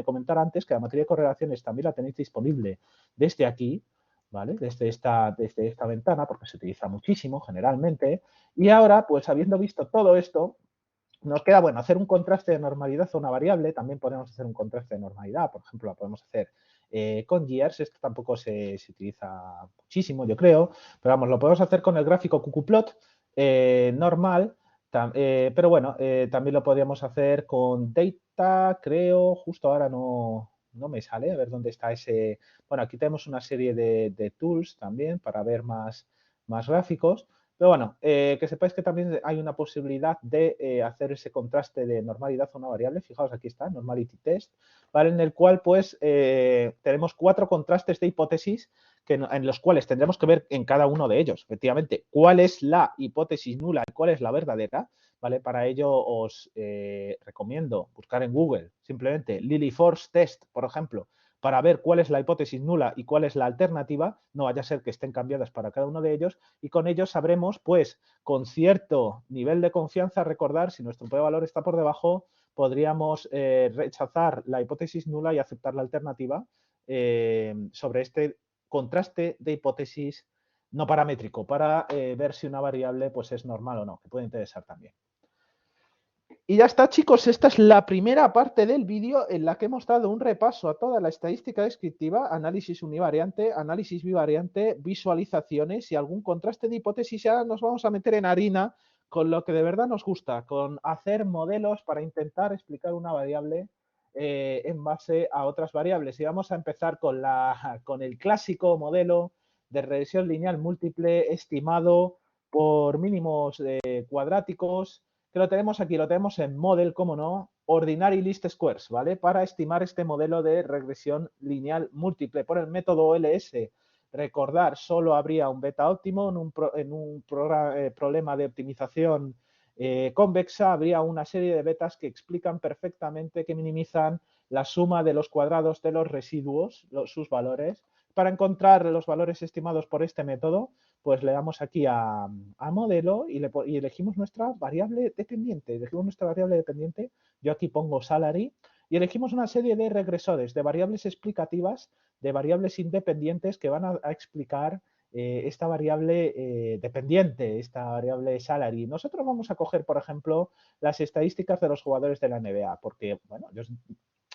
comentar antes que la materia de correlaciones también la tenéis disponible desde aquí, ¿vale? Desde esta ventana, porque se utiliza muchísimo generalmente. Y ahora, pues habiendo visto todo esto, nos queda, bueno, hacer un contraste de normalidad a una variable. También podemos hacer un contraste de normalidad. Por ejemplo, lo podemos hacer con years. Esto tampoco se utiliza muchísimo, yo creo. Pero vamos, lo podemos hacer con el gráfico qqplot normal. Pero bueno, también lo podríamos hacer con data, creo. Justo ahora no me sale. A ver dónde está ese. Bueno, aquí tenemos una serie de tools también para ver más gráficos. Pero bueno, que sepáis que también hay una posibilidad de hacer ese contraste de normalidad a una variable. Fijaos, aquí está, normality test, ¿vale? En el cual pues tenemos 4 contrastes de hipótesis en los cuales tendremos que ver en cada uno de ellos, efectivamente, cuál es la hipótesis nula y cuál es la verdadera, ¿vale? Para ello os recomiendo buscar en Google simplemente Lily Force Test, por ejemplo, para ver cuál es la hipótesis nula y cuál es la alternativa, no vaya a ser que estén cambiadas para cada uno de ellos, y con ello sabremos, pues, con cierto nivel de confianza, recordar, si nuestro p-valor está por debajo, podríamos rechazar la hipótesis nula y aceptar la alternativa sobre este contraste de hipótesis no paramétrico, para ver si una variable pues, es normal o no, que puede interesar también. Y ya está, chicos, esta es la primera parte del vídeo en la que hemos dado un repaso a toda la estadística descriptiva, análisis univariante, análisis bivariante, visualizaciones y algún contraste de hipótesis. Ya nos vamos a meter en harina con lo que de verdad nos gusta, con hacer modelos para intentar explicar una variable en base a otras variables. Y vamos a empezar con el clásico modelo de regresión lineal múltiple estimado por mínimos cuadráticos, que lo tenemos aquí, lo tenemos en model, como no, ordinary least squares, ¿vale? Para estimar este modelo de regresión lineal múltiple por el método OLS. Recordar, solo habría un beta óptimo en un problema de optimización convexa, habría una serie de betas que explican perfectamente, que minimizan la suma de los cuadrados de los residuos, sus valores. Para encontrar los valores estimados por este método, pues le damos aquí a modelo y elegimos nuestra variable dependiente. Elegimos nuestra variable dependiente, yo aquí pongo salary, y elegimos una serie de regresores, de variables explicativas, de variables independientes que van a explicar esta variable dependiente, esta variable salary. Nosotros vamos a coger, por ejemplo, las estadísticas de los jugadores de la NBA, porque, bueno, yo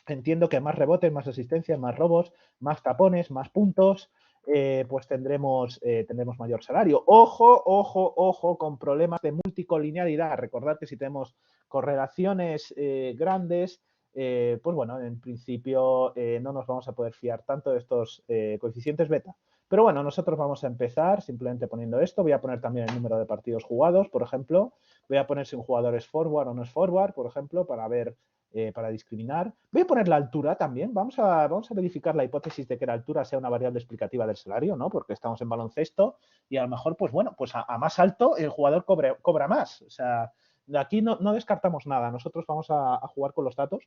entiendo que más rebotes, más asistencia, más robos, más tapones, más puntos, pues tendremos mayor salario. Ojo, ojo, ojo con problemas de multicolinealidad. Recordad que si tenemos correlaciones grandes, pues bueno, en principio no nos vamos a poder fiar tanto de estos coeficientes beta. Pero bueno, nosotros vamos a empezar simplemente poniendo esto. Voy a poner también el número de partidos jugados, por ejemplo. Voy a poner si un jugador es forward o no es forward, por ejemplo, para ver para discriminar. Voy a poner la altura también. Vamos a verificar la hipótesis de que la altura sea una variable explicativa del salario, ¿no? Porque estamos en baloncesto y a lo mejor, pues bueno, pues a más alto el jugador cobra más. O sea, de aquí no descartamos nada. Nosotros vamos a jugar con los datos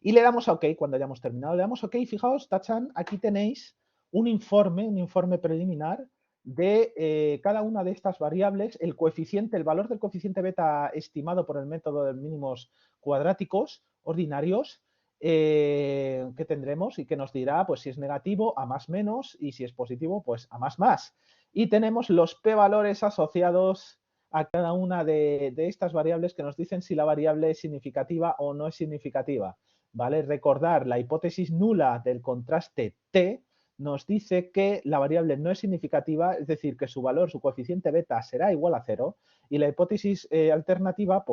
y le damos a OK cuando hayamos terminado. Le damos OK. Fijaos, Tachan, aquí tenéis un informe preliminar de cada una de estas variables, el coeficiente, el valor del coeficiente beta estimado por el método de mínimos cuadráticos ordinarios, que tendremos y que nos dirá pues si es negativo a más menos y si es positivo pues a más más. Y tenemos los p-valores asociados a cada una de estas variables que nos dicen si la variable es significativa o no es significativa, ¿vale? Recordar, la hipótesis nula del contraste T nos dice que la variable no es significativa, es decir, que su valor, su coeficiente beta será igual a 0, y la hipótesis alternativa,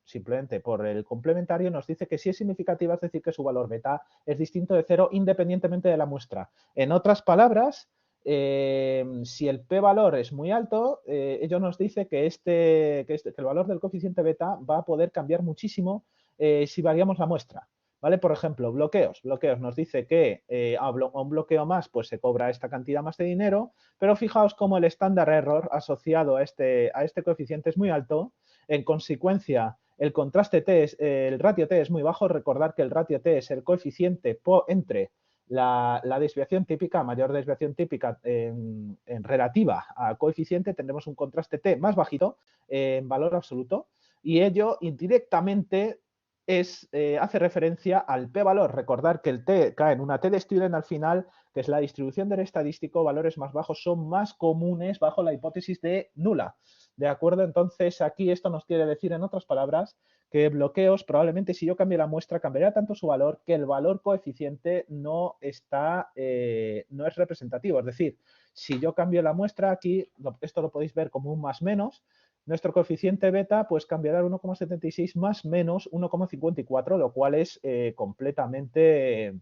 simplemente por el complementario, nos dice que si es significativa, es decir, que su valor beta es distinto de 0 independientemente de la muestra. En otras palabras, si el p-valor es muy alto, ello nos dice que el valor del coeficiente beta va a poder cambiar muchísimo si variamos la muestra. ¿Vale? Por ejemplo, bloqueos. Bloqueos nos dice que a un bloqueo más pues se cobra esta cantidad más de dinero, pero fijaos cómo el estándar error asociado a este coeficiente es muy alto. En consecuencia, el contraste T, el ratio T es muy bajo. Recordar que el ratio T es el coeficiente entre la desviación típica, mayor desviación típica en relativa a coeficiente, tendremos un contraste T más bajito en valor absoluto, y ello indirectamente hace referencia al p-valor. Recordar que el t cae en una t de Student al final, que es la distribución del estadístico. Valores más bajos son más comunes bajo la hipótesis de nula. ¿De acuerdo? Entonces, aquí esto nos quiere decir, en otras palabras, que bloqueos, probablemente si yo cambio la muestra, cambiaría tanto su valor que el valor coeficiente no es representativo. Es decir, si yo cambio la muestra aquí, esto lo podéis ver como un más menos, nuestro coeficiente beta pues cambiará 1,76 más menos 1,54, lo cual es completamente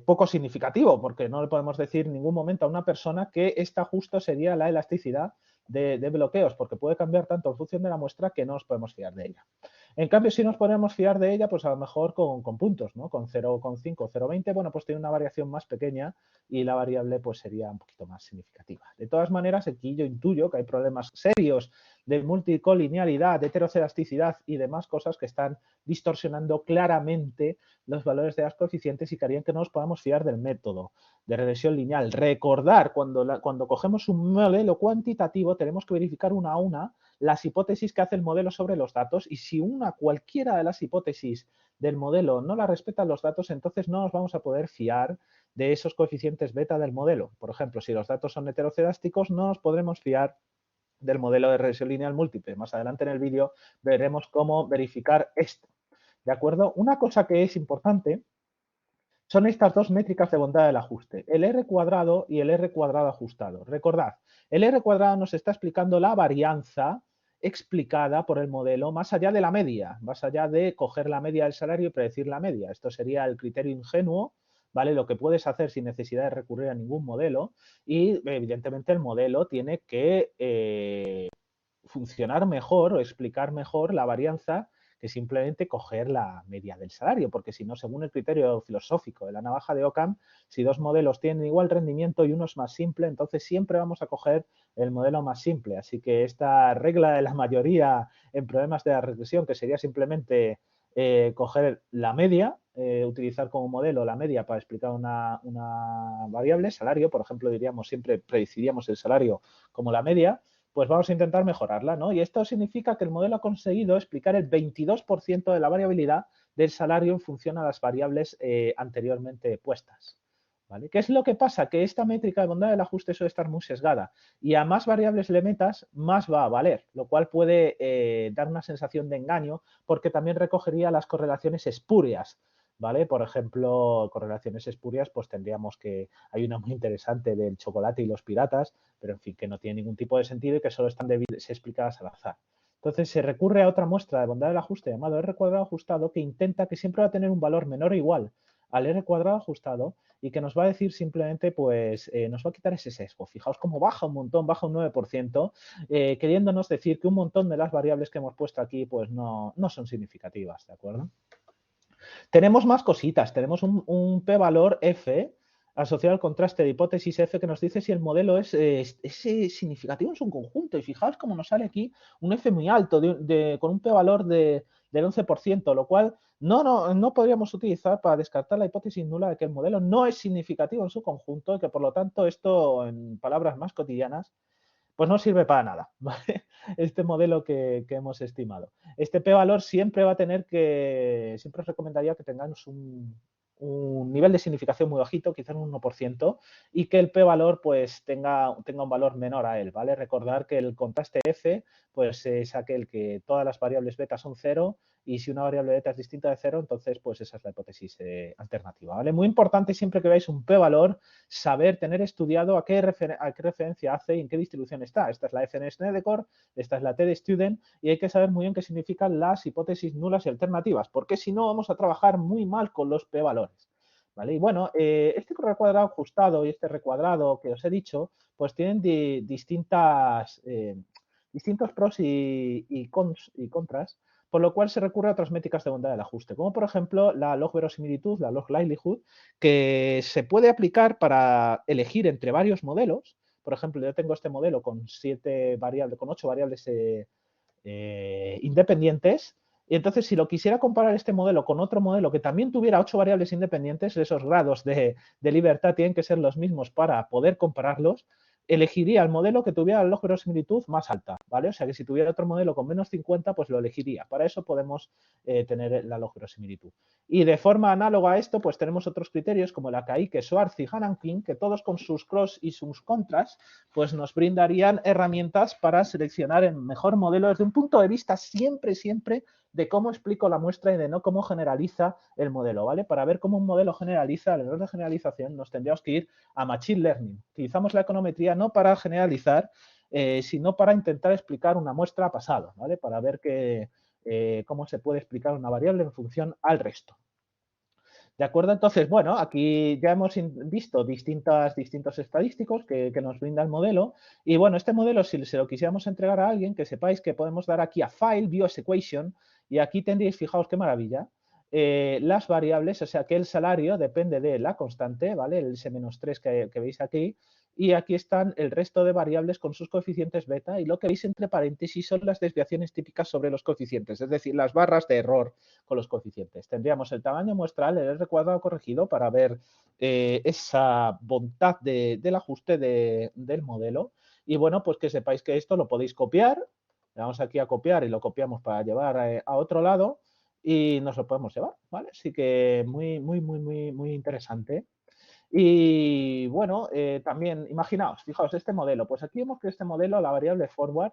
poco significativo, porque no le podemos decir en ningún momento a una persona que esta justo sería la elasticidad de bloqueos, porque puede cambiar tanto en función de la muestra que no nos podemos fiar de ella. En cambio, si nos podemos fiar de ella, pues a lo mejor con puntos, ¿no? Con 0,5, 0,20, bueno, pues tiene una variación más pequeña y la variable pues sería un poquito más significativa. De todas maneras, aquí yo intuyo que hay problemas serios de multicolinealidad, de heterocelasticidad y demás cosas que están distorsionando claramente los valores de las coeficientes y que harían que no nos podamos fiar del método de regresión lineal. Recordar, cuando cogemos un modelo cuantitativo, tenemos que verificar una a una las hipótesis que hace el modelo sobre los datos, y si cualquiera de las hipótesis del modelo no la respetan los datos, entonces no nos vamos a poder fiar de esos coeficientes beta del modelo. Por ejemplo, si los datos son heterocedásticos, no nos podremos fiar del modelo de regresión lineal múltiple. Más adelante en el vídeo veremos cómo verificar esto. ¿De acuerdo? Una cosa que es importante son estas dos métricas de bondad del ajuste, el R cuadrado y el R cuadrado ajustado. Recordad, el R cuadrado nos está explicando la varianza explicada por el modelo más allá de la media, más allá de coger la media del salario y predecir la media. Esto sería el criterio ingenuo, ¿vale? Lo que puedes hacer sin necesidad de recurrir a ningún modelo y evidentemente el modelo tiene que funcionar mejor o explicar mejor la varianza que simplemente coger la media del salario, porque si no, según el criterio filosófico de la navaja de Occam, si dos modelos tienen igual rendimiento y uno es más simple, entonces siempre vamos a coger el modelo más simple. Así que esta regla de la mayoría en problemas de la regresión, que sería simplemente coger la media, utilizar como modelo la media para explicar una variable, salario, por ejemplo, diríamos siempre predeciríamos el salario como la media, pues vamos a intentar mejorarla, ¿no? Y esto significa que el modelo ha conseguido explicar el 22% de la variabilidad del salario en función a las variables anteriormente puestas. ¿Vale? ¿Qué es lo que pasa? Que esta métrica de bondad del ajuste suele estar muy sesgada y a más variables le metas, más va a valer, lo cual puede dar una sensación de engaño porque también recogería las correlaciones espurias. ¿Vale? Por ejemplo, correlaciones espurias, pues tendríamos que, hay una muy interesante del chocolate y los piratas, pero en fin, que no tiene ningún tipo de sentido y que solo están explicadas al azar. Entonces se recurre a otra muestra de bondad del ajuste llamado R cuadrado ajustado que intenta que siempre va a tener un valor menor o igual al R cuadrado ajustado y que nos va a decir simplemente, pues, nos va a quitar ese sesgo. Fijaos cómo baja un montón, baja un 9%, queriéndonos decir que un montón de las variables que hemos puesto aquí, pues no son significativas, ¿de acuerdo? Tenemos más cositas, tenemos un p-valor f asociado al contraste de hipótesis f que nos dice si el modelo es significativo en su conjunto. Y fijaos cómo nos sale aquí un f muy alto con un p-valor del 11%, lo cual no podríamos utilizar para descartar la hipótesis nula de que el modelo no es significativo en su conjunto y que por lo tanto esto, en palabras más cotidianas, pues no sirve para nada, ¿vale? Este modelo que hemos estimado. Este p-valor siempre va a tener que, siempre os recomendaría que tengáis un nivel de significación muy bajito, quizás un 1%, y que el p-valor pues tenga un valor menor a él, ¿vale? Recordar que el contraste F pues es aquel que todas las variables beta son 0 y si una variable beta es distinta de 0, entonces pues esa es la hipótesis alternativa, ¿vale? Muy importante siempre que veáis un p-valor saber, tener estudiado a qué referencia hace y en qué distribución está. Esta es la FNS-Nedecore, esta es la TD-Student y hay que saber muy bien qué significan las hipótesis nulas y alternativas, porque si no vamos a trabajar muy mal con los p-valores. ¿Vale? Y bueno, este recuadrado ajustado y este recuadrado que os he dicho, pues tienen distintos pros y contras, por lo cual se recurre a otras métricas de bondad del ajuste, como por ejemplo la log verosimilitud, la log likelihood, que se puede aplicar para elegir entre varios modelos. Por ejemplo, yo tengo este modelo con 8 variables independientes. Y entonces, si lo quisiera comparar este modelo con otro modelo que también tuviera 8 variables independientes, esos grados de libertad tienen que ser los mismos para poder compararlos, elegiría el modelo que tuviera la log verosimilitud más alta, ¿vale? O sea que si tuviera otro modelo con menos 50, pues lo elegiría. Para eso podemos tener la log verosimilitud. Y de forma análoga a esto, pues tenemos otros criterios como la KI, que Schwarz y Hanankin, que todos con sus pros y sus contras, pues nos brindarían herramientas para seleccionar el mejor modelo desde un punto de vista siempre de cómo explico la muestra y de no cómo generaliza el modelo, ¿vale? Para ver cómo un modelo generaliza, el error de generalización, nos tendríamos que ir a Machine Learning. Utilizamos la econometría no para generalizar, sino para intentar explicar una muestra pasada, ¿vale? Para ver cómo se puede explicar una variable en función al resto. ¿De acuerdo? Entonces, bueno, aquí ya hemos visto distintos estadísticos que nos brinda el modelo. Y bueno, este modelo, si se lo quisiéramos entregar a alguien, que sepáis que podemos dar aquí a File, View as Equation, y aquí tendríais, fijaos qué maravilla, las variables, o sea que el salario depende de la constante, ¿vale? El S-3 que veis aquí, y aquí están el resto de variables con sus coeficientes beta, y lo que veis entre paréntesis son las desviaciones típicas sobre los coeficientes, es decir, las barras de error con los coeficientes. Tendríamos el tamaño muestral, el R cuadrado corregido para ver esa bondad del ajuste del modelo. Y bueno, pues que sepáis que esto lo podéis copiar. Le damos aquí a copiar y lo copiamos para llevar a otro lado y nos lo podemos llevar, ¿vale? Así que muy interesante. Y bueno, también, imaginaos, fijaos, este modelo, pues aquí vemos que este modelo, la variable forward,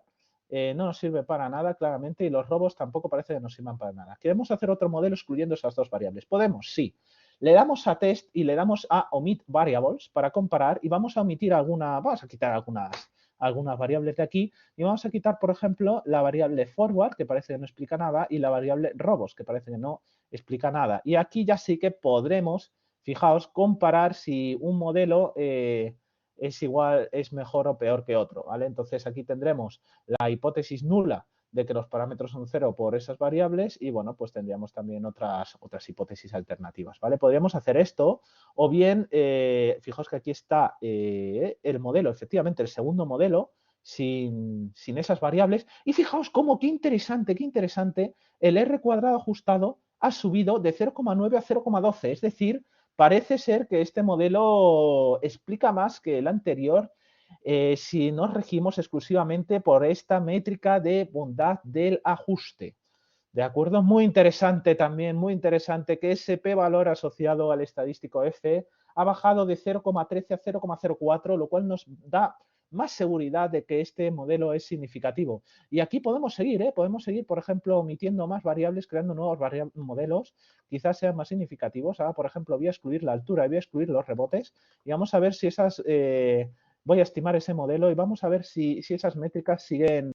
no nos sirve para nada, claramente, y los robos tampoco parece que nos sirvan para nada. Queremos hacer otro modelo excluyendo esas dos variables. ¿Podemos? Sí. Le damos a test y le damos a omit variables para comparar y vamos a omitir vamos a quitar algunas variables de aquí y vamos a quitar, por ejemplo, la variable forward, que parece que no explica nada, y la variable robos, que parece que no explica nada. Y aquí ya sí que podremos, fijaos, comparar si un modelo es igual, es mejor o peor que otro, ¿vale? Entonces aquí tendremos la hipótesis nula de que los parámetros son cero por esas variables y, bueno, pues tendríamos también otras hipótesis alternativas, ¿vale? Podríamos hacer esto o bien, fijaos que aquí está el modelo, efectivamente, el segundo modelo, sin esas variables. Y fijaos cómo, qué interesante, el R cuadrado ajustado ha subido de 0,9 a 0,12. Es decir, parece ser que este modelo explica más que el anterior si nos regimos exclusivamente por esta métrica de bondad del ajuste. ¿De acuerdo? Muy interesante también, muy interesante que ese p-valor asociado al estadístico F ha bajado de 0,13 a 0,04, lo cual nos da más seguridad de que este modelo es significativo. Y aquí podemos seguir, por ejemplo, omitiendo más variables, creando nuevos modelos, quizás sean más significativos. Ahora, por ejemplo, voy a excluir la altura y voy a excluir los rebotes y vamos a ver si voy a estimar ese modelo y vamos a ver si esas métricas siguen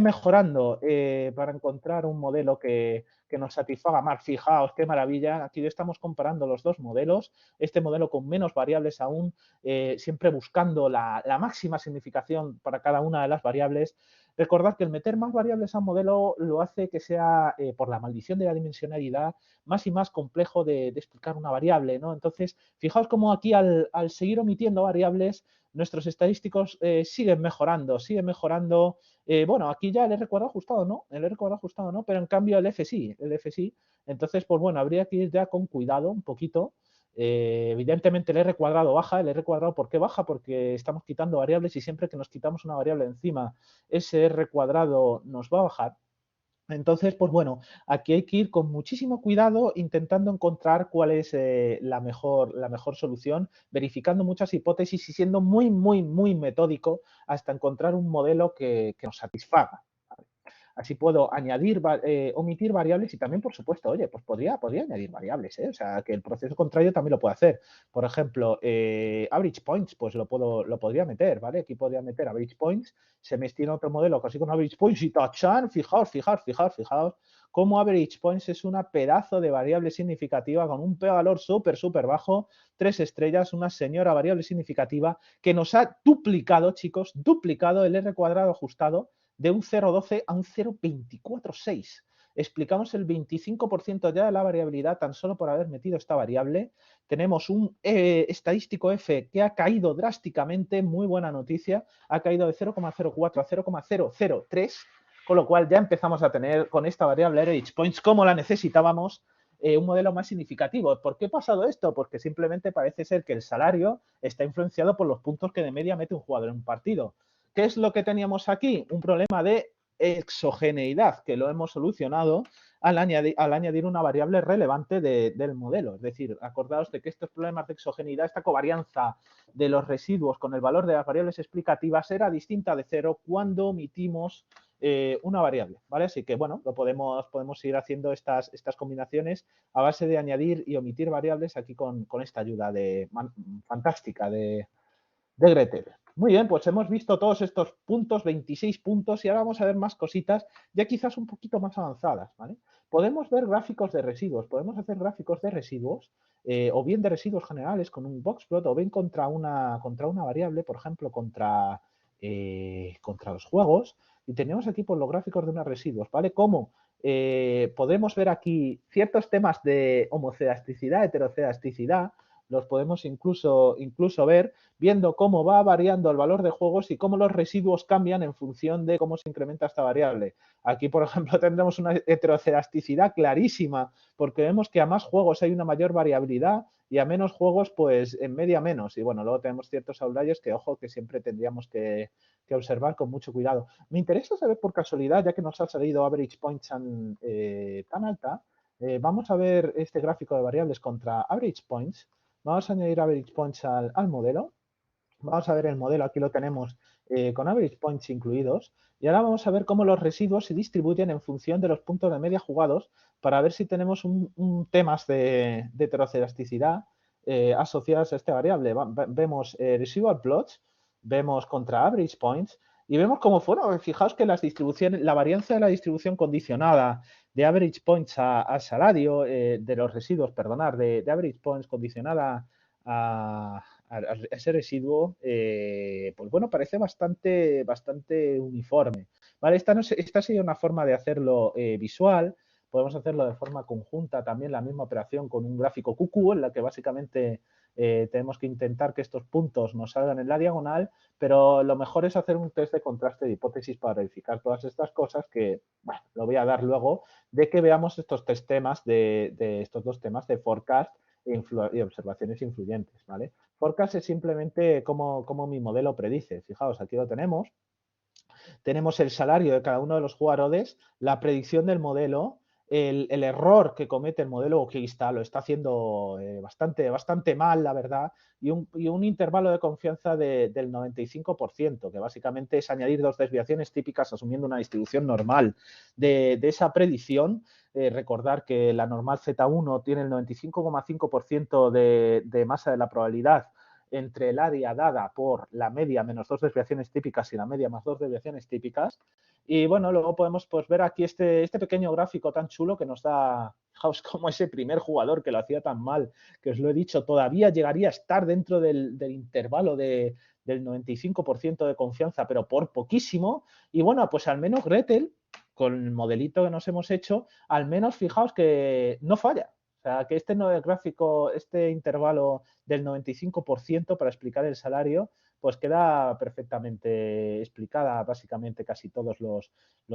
mejorando para encontrar un modelo que nos satisfaga más. Fijaos, qué maravilla. Aquí estamos comparando los dos modelos, este modelo con menos variables aún, siempre buscando la máxima significación para cada una de las variables. Recordad que el meter más variables a un modelo lo hace que sea, por la maldición de la dimensionalidad, más y más complejo de explicar una variable, ¿no? Entonces, fijaos cómo aquí al seguir omitiendo variables, nuestros estadísticos siguen mejorando. Bueno, aquí ya el R cuadrado ajustado no, pero en cambio el F sí, Entonces, pues bueno, habría que ir ya con cuidado un poquito. Evidentemente el R cuadrado baja, el R cuadrado, ¿por qué baja? Porque estamos quitando variables y siempre que nos quitamos una variable encima, ese R cuadrado nos va a bajar. Entonces, pues bueno, aquí hay que ir con muchísimo cuidado intentando encontrar cuál es la mejor solución, verificando muchas hipótesis y siendo muy, muy, muy metódico hasta encontrar un modelo que nos satisfaga. Así puedo omitir variables y también, por supuesto, oye, pues podría añadir variables, ¿eh? O sea, que el proceso contrario también lo puede hacer. Por ejemplo, average points, pues lo podría meter, ¿vale? Aquí podría meter average points, se me estira otro modelo casi con average points y tachan, fijaos, cómo average points es una pedazo de variable significativa con un p-valor súper, súper bajo, 3 estrellas, una señora variable significativa que nos ha duplicado, chicos, duplicado el R cuadrado ajustado de un 0,12 a un 0,246. Explicamos el 25% ya de la variabilidad tan solo por haber metido esta variable. Tenemos un estadístico F que ha caído drásticamente, muy buena noticia, ha caído de 0,04 a 0,003, con lo cual ya empezamos a tener con esta variable average points como la necesitábamos, un modelo más significativo. ¿Por qué ha pasado esto? Porque simplemente parece ser que el salario está influenciado por los puntos que de media mete un jugador en un partido. ¿Qué es lo que teníamos aquí? Un problema de exogeneidad, que lo hemos solucionado al añadir una variable relevante del modelo. Es decir, acordaos de que estos problemas de exogeneidad, esta covarianza de los residuos con el valor de las variables explicativas era distinta de cero cuando omitimos una variable, ¿vale? Así que, bueno, podemos ir haciendo estas combinaciones a base de añadir y omitir variables aquí con esta ayuda fantástica de Gretel. Muy bien, pues hemos visto todos estos puntos, 26 puntos, y ahora vamos a ver más cositas, ya quizás un poquito más avanzadas, ¿vale? Podemos ver gráficos de residuos, podemos hacer gráficos de residuos, o bien de residuos generales con un boxplot, o bien contra una variable, por ejemplo, contra los juegos, y tenemos aquí por los gráficos de unos residuos, ¿vale? Como podemos ver aquí ciertos temas de homocedasticidad, heterocedasticidad, los podemos incluso ver viendo cómo va variando el valor de juegos y cómo los residuos cambian en función de cómo se incrementa esta variable. Aquí, por ejemplo, tendremos una heterocedasticidad clarísima, porque vemos que a más juegos hay una mayor variabilidad y a menos juegos, pues en media menos. Y bueno, luego tenemos ciertos outliers que, ojo, que siempre tendríamos que observar con mucho cuidado. Me interesa saber por casualidad, ya que nos ha salido average points tan alta, vamos a ver este gráfico de variables contra average points Vamos a añadir average points al modelo. Vamos a ver el modelo, aquí lo tenemos con average points incluidos. Y ahora vamos a ver cómo los residuos se distribuyen en función de los puntos de media jugados para ver si tenemos un temas de heterocedasticidad asociadas a esta variable. Vemos residual plots, vemos contra average points y vemos cómo fueron. Fijaos que las distribuciones, la varianza de la distribución condicionada de average points a salario, de los residuos, perdonar, de average points condicionada a ese residuo, pues bueno, parece bastante uniforme. ¿Vale? Esta sería una forma de hacerlo visual. Podemos hacerlo de forma conjunta también, la misma operación con un gráfico QQ, en la que básicamente tenemos que intentar que estos puntos nos salgan en la diagonal, pero lo mejor es hacer un test de contraste de hipótesis para verificar todas estas cosas que, bueno, lo voy a dar luego, de que veamos estos tres temas de estos dos temas de forecast y observaciones influyentes, ¿vale? Forecast es simplemente como mi modelo predice. Fijaos, aquí lo tenemos. Tenemos el salario de cada uno de los jugadores, la predicción del modelo, el error que comete el modelo o que lo está haciendo bastante mal, la verdad, y un intervalo de confianza del 95%, que básicamente es añadir dos desviaciones típicas asumiendo una distribución normal de esa predicción. Recordar que la normal Z1 tiene el 95,5% de masa de la probabilidad entre el área dada por la media menos dos desviaciones típicas y la media más dos desviaciones típicas. Y bueno, luego podemos pues, ver aquí este pequeño gráfico tan chulo que nos da, fijaos, como ese primer jugador que lo hacía tan mal, que os lo he dicho, todavía llegaría a estar dentro del intervalo del 95% de confianza, pero por poquísimo. Y bueno, pues al menos Gretel, con el modelito que nos hemos hecho, al menos fijaos que no falla. O sea, que este no es gráfico, este intervalo del 95% para explicar el salario, pues queda perfectamente explicada básicamente casi todos los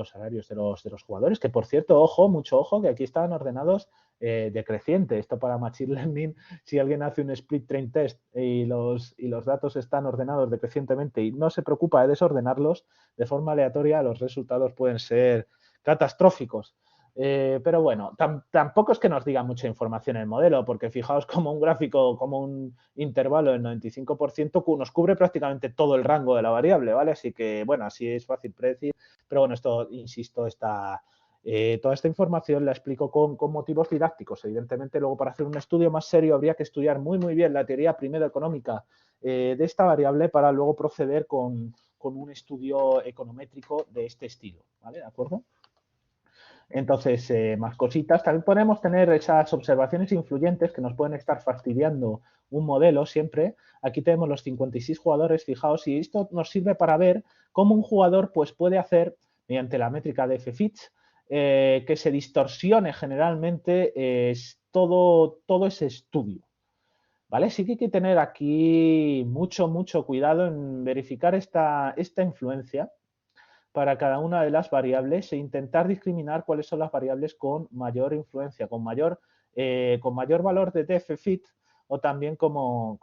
salarios de los jugadores, que por cierto, ojo, mucho ojo, que aquí estaban ordenados decreciente. Esto para Machine Learning, si alguien hace un split train test y los datos están ordenados decrecientemente y no se preocupa de desordenarlos de forma aleatoria, los resultados pueden ser catastróficos. Pero bueno, tampoco es que nos diga mucha información el modelo, porque fijaos como un gráfico, como un intervalo del 95% nos cubre prácticamente todo el rango de la variable, ¿vale? Así que, bueno, así es fácil predecir, pero bueno, esto, insisto, toda esta información la explico con motivos didácticos. Evidentemente, luego para hacer un estudio más serio habría que estudiar muy bien la teoría primero económica de esta variable para luego proceder con un estudio econométrico de este estilo, ¿vale? ¿De acuerdo? Entonces, más cositas. También podemos tener esas observaciones influyentes que nos pueden estar fastidiando un modelo siempre. Aquí tenemos los 56 jugadores, fijaos, y esto nos sirve para ver cómo un jugador pues, puede hacer, mediante la métrica de F-Fitch, que se distorsione generalmente todo ese estudio. ¿Vale? Sí que hay que tener aquí mucho cuidado en verificar esta influencia para cada una de las variables e intentar discriminar cuáles son las variables con mayor influencia, con mayor valor de df-fit o también con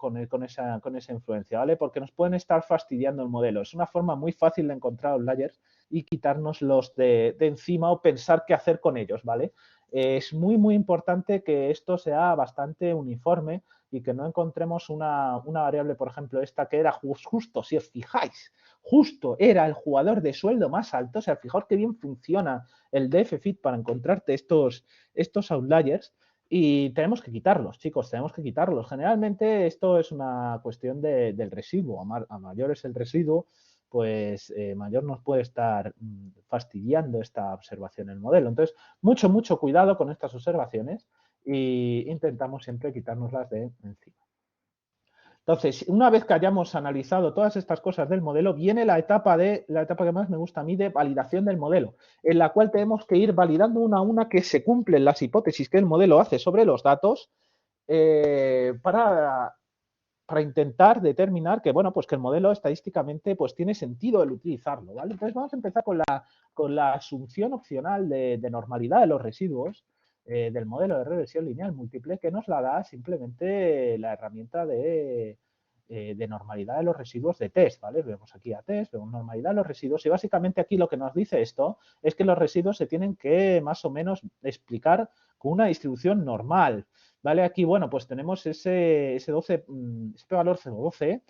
esa influencia, ¿vale? Porque nos pueden estar fastidiando el modelo. Es una forma muy fácil de encontrar outliers y quitárnoslos de encima o pensar qué hacer con ellos, ¿vale? Es muy importante que esto sea bastante uniforme y que no encontremos una variable, por ejemplo, esta que era justo, si os fijáis, justo era el jugador de sueldo más alto. O sea, fijaos que bien funciona el DF-Fit para encontrarte estos outliers y tenemos que quitarlos, chicos, tenemos que quitarlos. Generalmente esto es una cuestión del residuo. A mayor es el residuo, pues mayor nos puede estar fastidiando esta observación en el modelo. Entonces, mucho cuidado con estas observaciones e intentamos siempre quitárnoslas de encima. Entonces, una vez que hayamos analizado todas estas cosas del modelo, viene la etapa que más me gusta a mí de validación del modelo, en la cual tenemos que ir validando una a una que se cumplen las hipótesis que el modelo hace sobre los datos para intentar determinar que, bueno, pues que el modelo estadísticamente pues tiene sentido el utilizarlo, ¿vale? Entonces vamos a empezar con la asunción opcional de normalidad de los residuos del modelo de regresión lineal múltiple que nos la da simplemente la herramienta de normalidad de los residuos de test, ¿vale? Vemos aquí a test, vemos normalidad de los residuos y básicamente aquí lo que nos dice esto es que los residuos se tienen que más o menos explicar con una distribución normal, ¿vale? Aquí, bueno, pues tenemos ese 12, ese valor 0,12,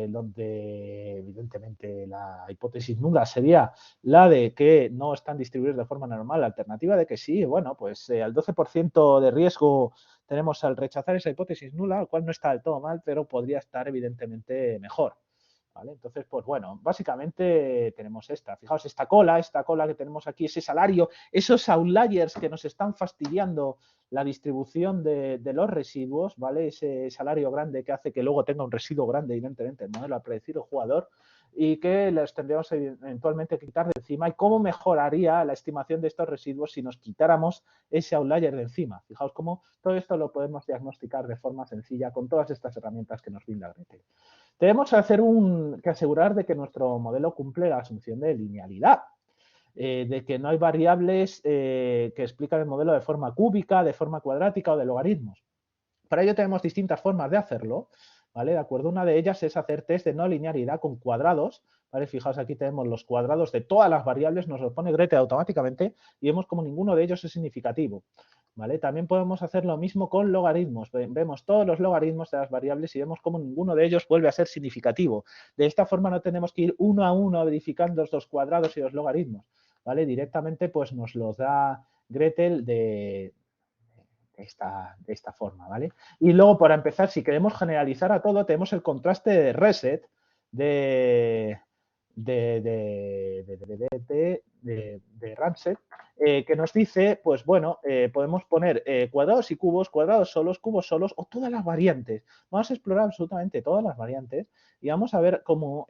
donde evidentemente la hipótesis nula sería la de que no están distribuidos de forma normal, la alternativa de que sí, bueno, pues al 12% de riesgo tenemos al rechazar esa hipótesis nula, lo cual no está del todo mal, pero podría estar evidentemente mejor. ¿Vale? Entonces, pues bueno, básicamente tenemos esta. Fijaos, esta cola que tenemos aquí, ese salario, esos outliers que nos están fastidiando la distribución de los residuos, ¿vale? Ese salario grande que hace que luego tenga un residuo grande, evidentemente, el modelo a predecir el jugador, y que los tendríamos eventualmente que quitar de encima. ¿Y cómo mejoraría la estimación de estos residuos si nos quitáramos ese outlier de encima? Fijaos cómo todo esto lo podemos diagnosticar de forma sencilla con todas estas herramientas que nos brinda Gretel. Tenemos que asegurar de que nuestro modelo cumple la asunción de linealidad, de que no hay variables que explican el modelo de forma cúbica, de forma cuadrática o de logaritmos. Para ello tenemos distintas formas de hacerlo, ¿vale? De acuerdo, una de ellas es hacer test de no linealidad con cuadrados, ¿vale? Fijaos, aquí tenemos los cuadrados de todas las variables, nos los pone Gretel automáticamente y vemos como ninguno de ellos es significativo, ¿vale? También podemos hacer lo mismo con logaritmos. Vemos todos los logaritmos de las variables y vemos como ninguno de ellos vuelve a ser significativo. De esta forma no tenemos que ir uno a uno verificando los cuadrados y los logaritmos, ¿vale? Directamente pues nos los da Gretel de esta forma, ¿vale? Y luego, para empezar, si queremos generalizar a todo, tenemos el contraste de reset de, de Ramsey, que nos dice, pues bueno, podemos poner cuadrados y cuadrados solos, cubos solos o todas las variantes. Vamos a explorar absolutamente todas las variantes y vamos a ver cómo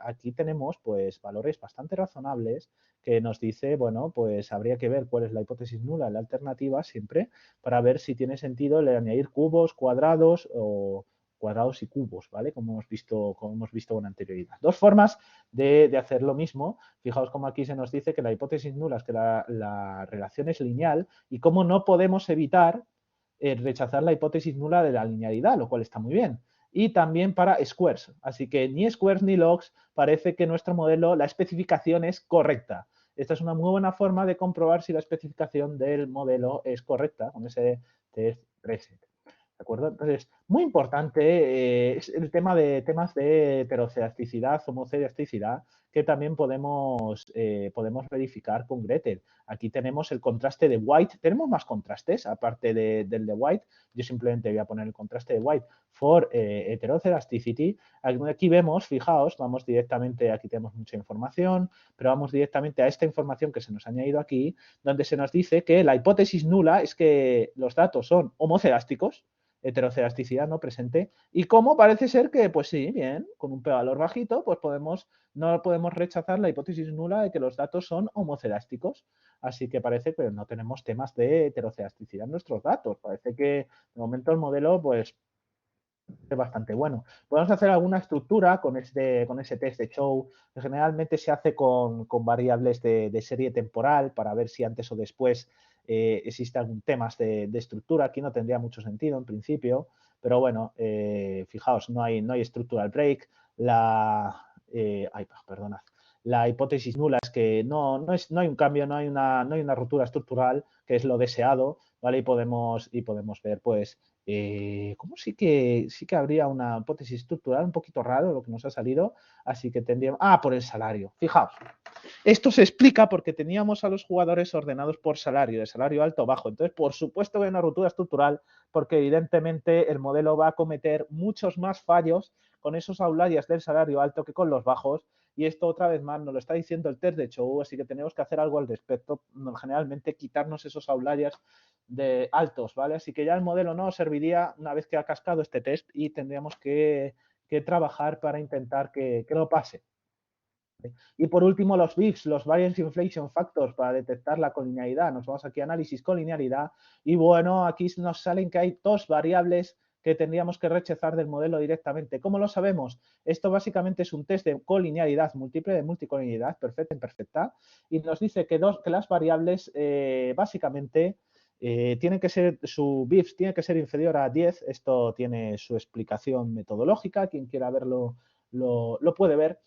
aquí tenemos pues valores bastante razonables que nos dice, bueno, pues habría que ver cuál es la hipótesis nula, la alternativa siempre, para ver si tiene sentido el añadir cubos, cuadrados o cuadrados y cubos, ¿vale? Como hemos visto con anterioridad. Dos formas de hacer lo mismo. Fijaos cómo aquí se nos dice que la hipótesis nula es que la relación es lineal y cómo no podemos evitar rechazar la hipótesis nula de la linealidad, lo cual está muy bien. Y también para squares. Así que ni squares ni logs parece que nuestro modelo, la especificación es correcta. Esta es una muy buena forma de comprobar si la especificación del modelo es correcta con ese test reset. ¿De acuerdo? Entonces, muy importante es el tema de temas de heterocedasticidad, homocediasticidad, que también podemos verificar con Gretel. Aquí tenemos el contraste de White. Tenemos más contrastes, aparte del de White. Yo simplemente voy a poner el contraste de White for heterocedasticity. Aquí vemos, fijaos, vamos directamente, aquí tenemos mucha información, pero vamos directamente a esta información que se nos ha añadido aquí, donde se nos dice que la hipótesis nula es que los datos son homocedásticos, heterocedasticidad no presente, y como parece ser que, pues sí, bien, con un p-valor bajito, pues no podemos rechazar la hipótesis nula de que los datos son homocedásticos. Así que parece que no tenemos temas de heterocedasticidad en nuestros datos. Parece que de momento el modelo, pues, es bastante bueno. Podemos hacer alguna estructura con ese test de show, que generalmente se hace con variables de serie temporal para ver si antes o después existe algún tema de estructura. Aquí no tendría mucho sentido en principio, pero bueno, fijaos, no hay structural break. Perdonad. La hipótesis nula es que no hay un cambio, no hay una ruptura estructural, que es lo deseado, ¿vale? Y podemos ver, pues, como sí que habría una hipótesis estructural un poquito raro lo que nos ha salido, así que tendríamos... por el salario. Fijaos, esto se explica porque teníamos a los jugadores ordenados por salario, de salario alto o bajo. Entonces, por supuesto que hay una ruptura estructural porque evidentemente el modelo va a cometer muchos más fallos con esos outliers del salario alto que con los bajos. Y esto otra vez más nos lo está diciendo el test de Chow, así que tenemos que hacer algo al respecto, generalmente quitarnos esos outliers de altos, ¿vale? Así que ya el modelo no serviría una vez que ha cascado este test y tendríamos que trabajar para intentar que lo pase. Y por último, los VIFs, los Variance Inflation Factors, para detectar la colinealidad. Nos vamos aquí a análisis colinealidad y bueno, aquí nos salen que hay dos variables que tendríamos que rechazar del modelo directamente. ¿Cómo lo sabemos? Esto básicamente es un test de colinealidad múltiple, de multicolinealidad, perfecta, imperfecta, y nos dice que las variables básicamente Tiene que ser, su BIFS tiene que ser inferior a 10. Esto tiene su explicación metodológica. Quien quiera verlo lo puede ver.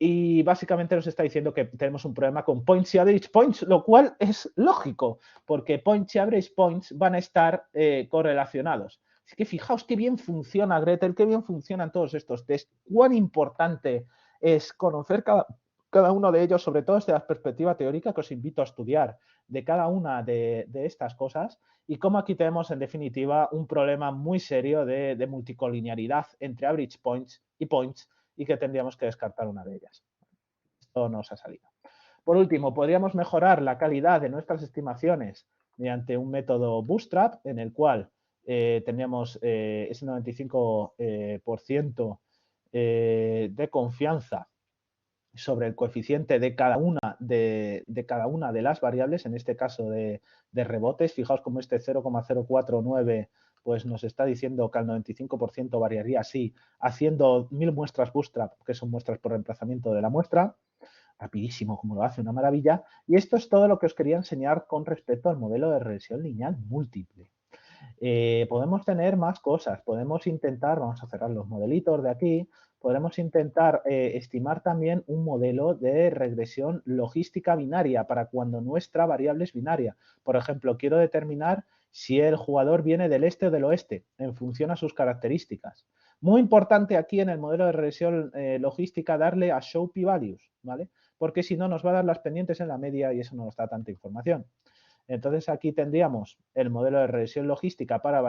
Y básicamente nos está diciendo que tenemos un problema con points y average points, lo cual es lógico, porque points y average points van a estar correlacionados. Así que fijaos qué bien funciona Gretel, qué bien funcionan todos estos test, cuán importante es conocer cada uno de ellos, sobre todo desde la perspectiva teórica, que os invito a estudiar de cada una de estas cosas, y cómo aquí tenemos, en definitiva, un problema muy serio de multicolinearidad entre average points y que tendríamos que descartar una de ellas. Esto nos ha salido. Por último, podríamos mejorar la calidad de nuestras estimaciones mediante un método Bootstrap en el cual tendríamos ese 95% de confianza sobre el coeficiente de cada una de las variables, en este caso de rebotes. Fijaos como este 0,049 pues nos está diciendo que al 95% variaría así, haciendo 1000 muestras Bootstrap, que son muestras por reemplazamiento de la muestra. Rapidísimo, como lo hace, una maravilla. Y esto es todo lo que os quería enseñar con respecto al modelo de regresión lineal múltiple. Podemos tener más cosas, podemos intentar, vamos a cerrar los modelitos de aquí, podremos intentar estimar también un modelo de regresión logística binaria para cuando nuestra variable es binaria. Por ejemplo, quiero determinar si el jugador viene del este o del oeste en función a sus características. Muy importante aquí en el modelo de regresión logística darle a show p-values, ¿vale? Porque si no nos va a dar las pendientes en la media y eso no nos da tanta información. Entonces aquí tendríamos el modelo de regresión logística para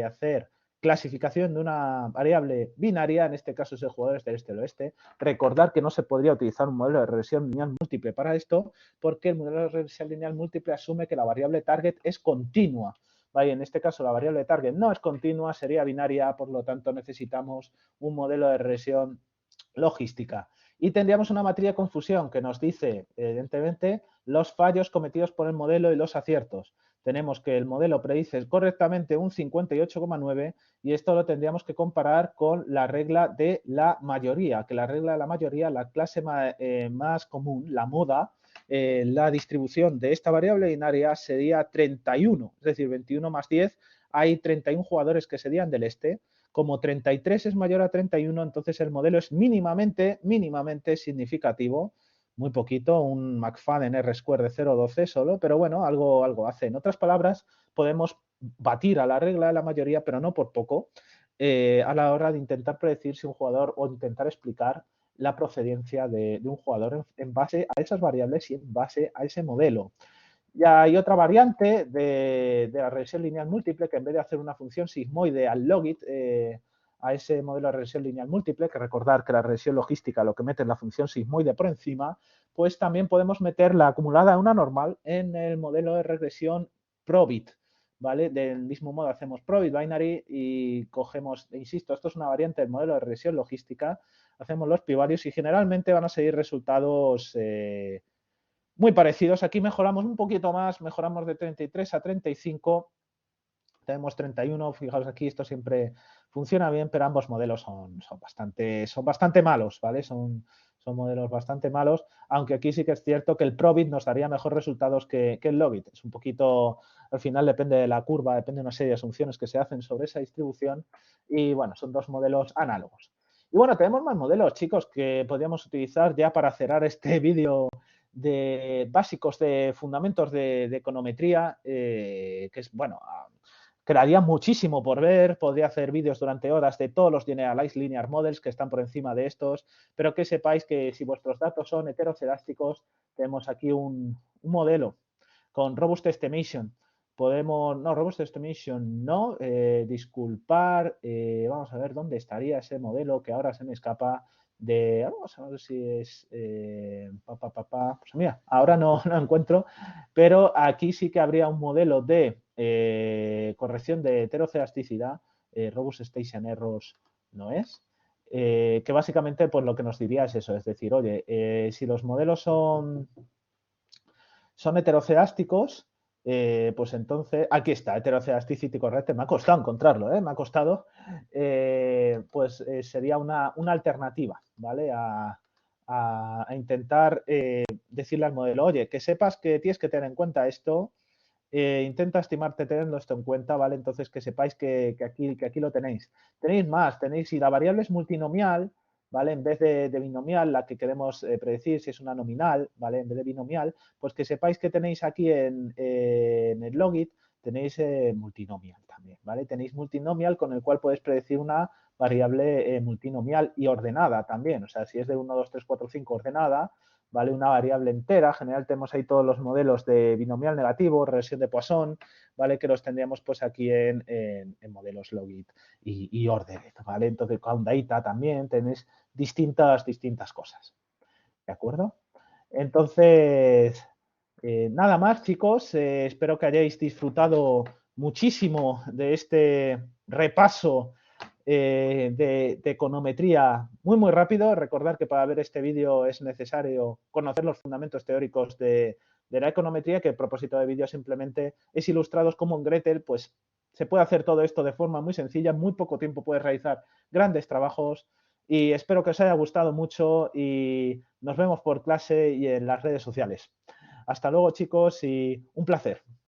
hacer clasificación de una variable binaria, en este caso es el jugador del este al oeste. Recordar que no se podría utilizar un modelo de regresión lineal múltiple para esto, porque el modelo de regresión lineal múltiple asume que la variable target es continua. ¿Vale? En este caso la variable target no es continua, sería binaria, por lo tanto necesitamos un modelo de regresión logística. Y tendríamos una matriz de confusión que nos dice, evidentemente, los fallos cometidos por el modelo y los aciertos. Tenemos que el modelo predice correctamente un 58,9 y esto lo tendríamos que comparar con la regla de la mayoría, que la regla de la mayoría, la clase más común, la moda, la distribución de esta variable binaria sería 31, es decir, 21 más 10, hay 31 jugadores que serían del este. Como 33 es mayor a 31, entonces el modelo es mínimamente significativo, muy poquito, un McFadden R-square de 0,12 solo, pero bueno, algo hace. En otras palabras, podemos batir a la regla de la mayoría, pero no por poco, a la hora de intentar predecir si un jugador o intentar explicar la procedencia de un jugador en base a esas variables y en base a ese modelo. Ya hay otra variante de la regresión lineal múltiple que en vez de hacer una función sigmoide al logit a ese modelo de regresión lineal múltiple, que recordar que la regresión logística lo que mete es la función sigmoide por encima, pues también podemos meter la acumulada a una normal en el modelo de regresión probit, ¿vale? Del mismo modo hacemos probit binary y cogemos, insisto, esto es una variante del modelo de regresión logística, hacemos los p-values y generalmente van a seguir resultados muy parecidos. Aquí mejoramos un poquito más, mejoramos de 33 a 35. Tenemos 31, fijaos aquí, esto siempre funciona bien, pero ambos modelos son bastante malos, ¿vale? Son modelos bastante malos, aunque aquí sí que es cierto que el probit nos daría mejores resultados que el logit. Es un poquito, al final depende de la curva, depende de una serie de asunciones que se hacen sobre esa distribución y bueno, son dos modelos análogos. Y bueno, tenemos más modelos, chicos, que podríamos utilizar ya para cerrar este vídeo de básicos de fundamentos de econometría, que es, bueno, quedaría muchísimo por ver, podría hacer vídeos durante horas de todos los Generalized Linear Models que están por encima de estos, pero que sepáis que si vuestros datos son heterocedásticos, tenemos aquí un modelo con Robust Estimation. Robust Estimation no, disculpar, vamos a ver dónde estaría ese modelo que ahora se me escapa vamos a ver si es, pues mira, ahora no lo encuentro, pero aquí sí que habría un modelo de corrección de heterocedasticidad, Robust Station Errors no es, que básicamente pues lo que nos diría es eso, es decir, oye, si los modelos son heterocedásticos, pues entonces, aquí está, heterocedasticity correct, me ha costado encontrarlo, me ha costado, pues sería una alternativa, ¿vale? A intentar decirle al modelo, oye, que sepas que tienes que tener en cuenta esto intenta estimarte teniendo esto en cuenta, ¿vale? Entonces que sepáis que aquí lo tenéis. Tenéis más, tenéis, si la variable es multinomial, ¿vale? En vez de binomial, la que queremos predecir, si es una nominal, ¿vale? En vez de binomial, pues que sepáis que tenéis aquí en el logit, tenéis multinomial también, ¿vale? Tenéis multinomial con el cual podéis predecir una variable multinomial y ordenada también. O sea, si es de 1, 2, 3, 4, 5 ordenada, ¿vale? Una variable entera. En general tenemos ahí todos los modelos de binomial negativo, regresión de Poisson, ¿vale? Que los tendríamos pues aquí en modelos logit y ordered, ¿vale? Entonces, con data también tenéis distintas cosas, ¿de acuerdo? Entonces, nada más, chicos. Espero que hayáis disfrutado muchísimo de este repaso de econometría muy rápido. Recordad que para ver este vídeo es necesario conocer los fundamentos teóricos de la econometría, que el propósito de vídeo simplemente es ilustraros cómo en Gretel pues, se puede hacer todo esto de forma muy sencilla, en muy poco tiempo puedes realizar grandes trabajos y espero que os haya gustado mucho y nos vemos por clase y en las redes sociales. Hasta luego, chicos, y un placer.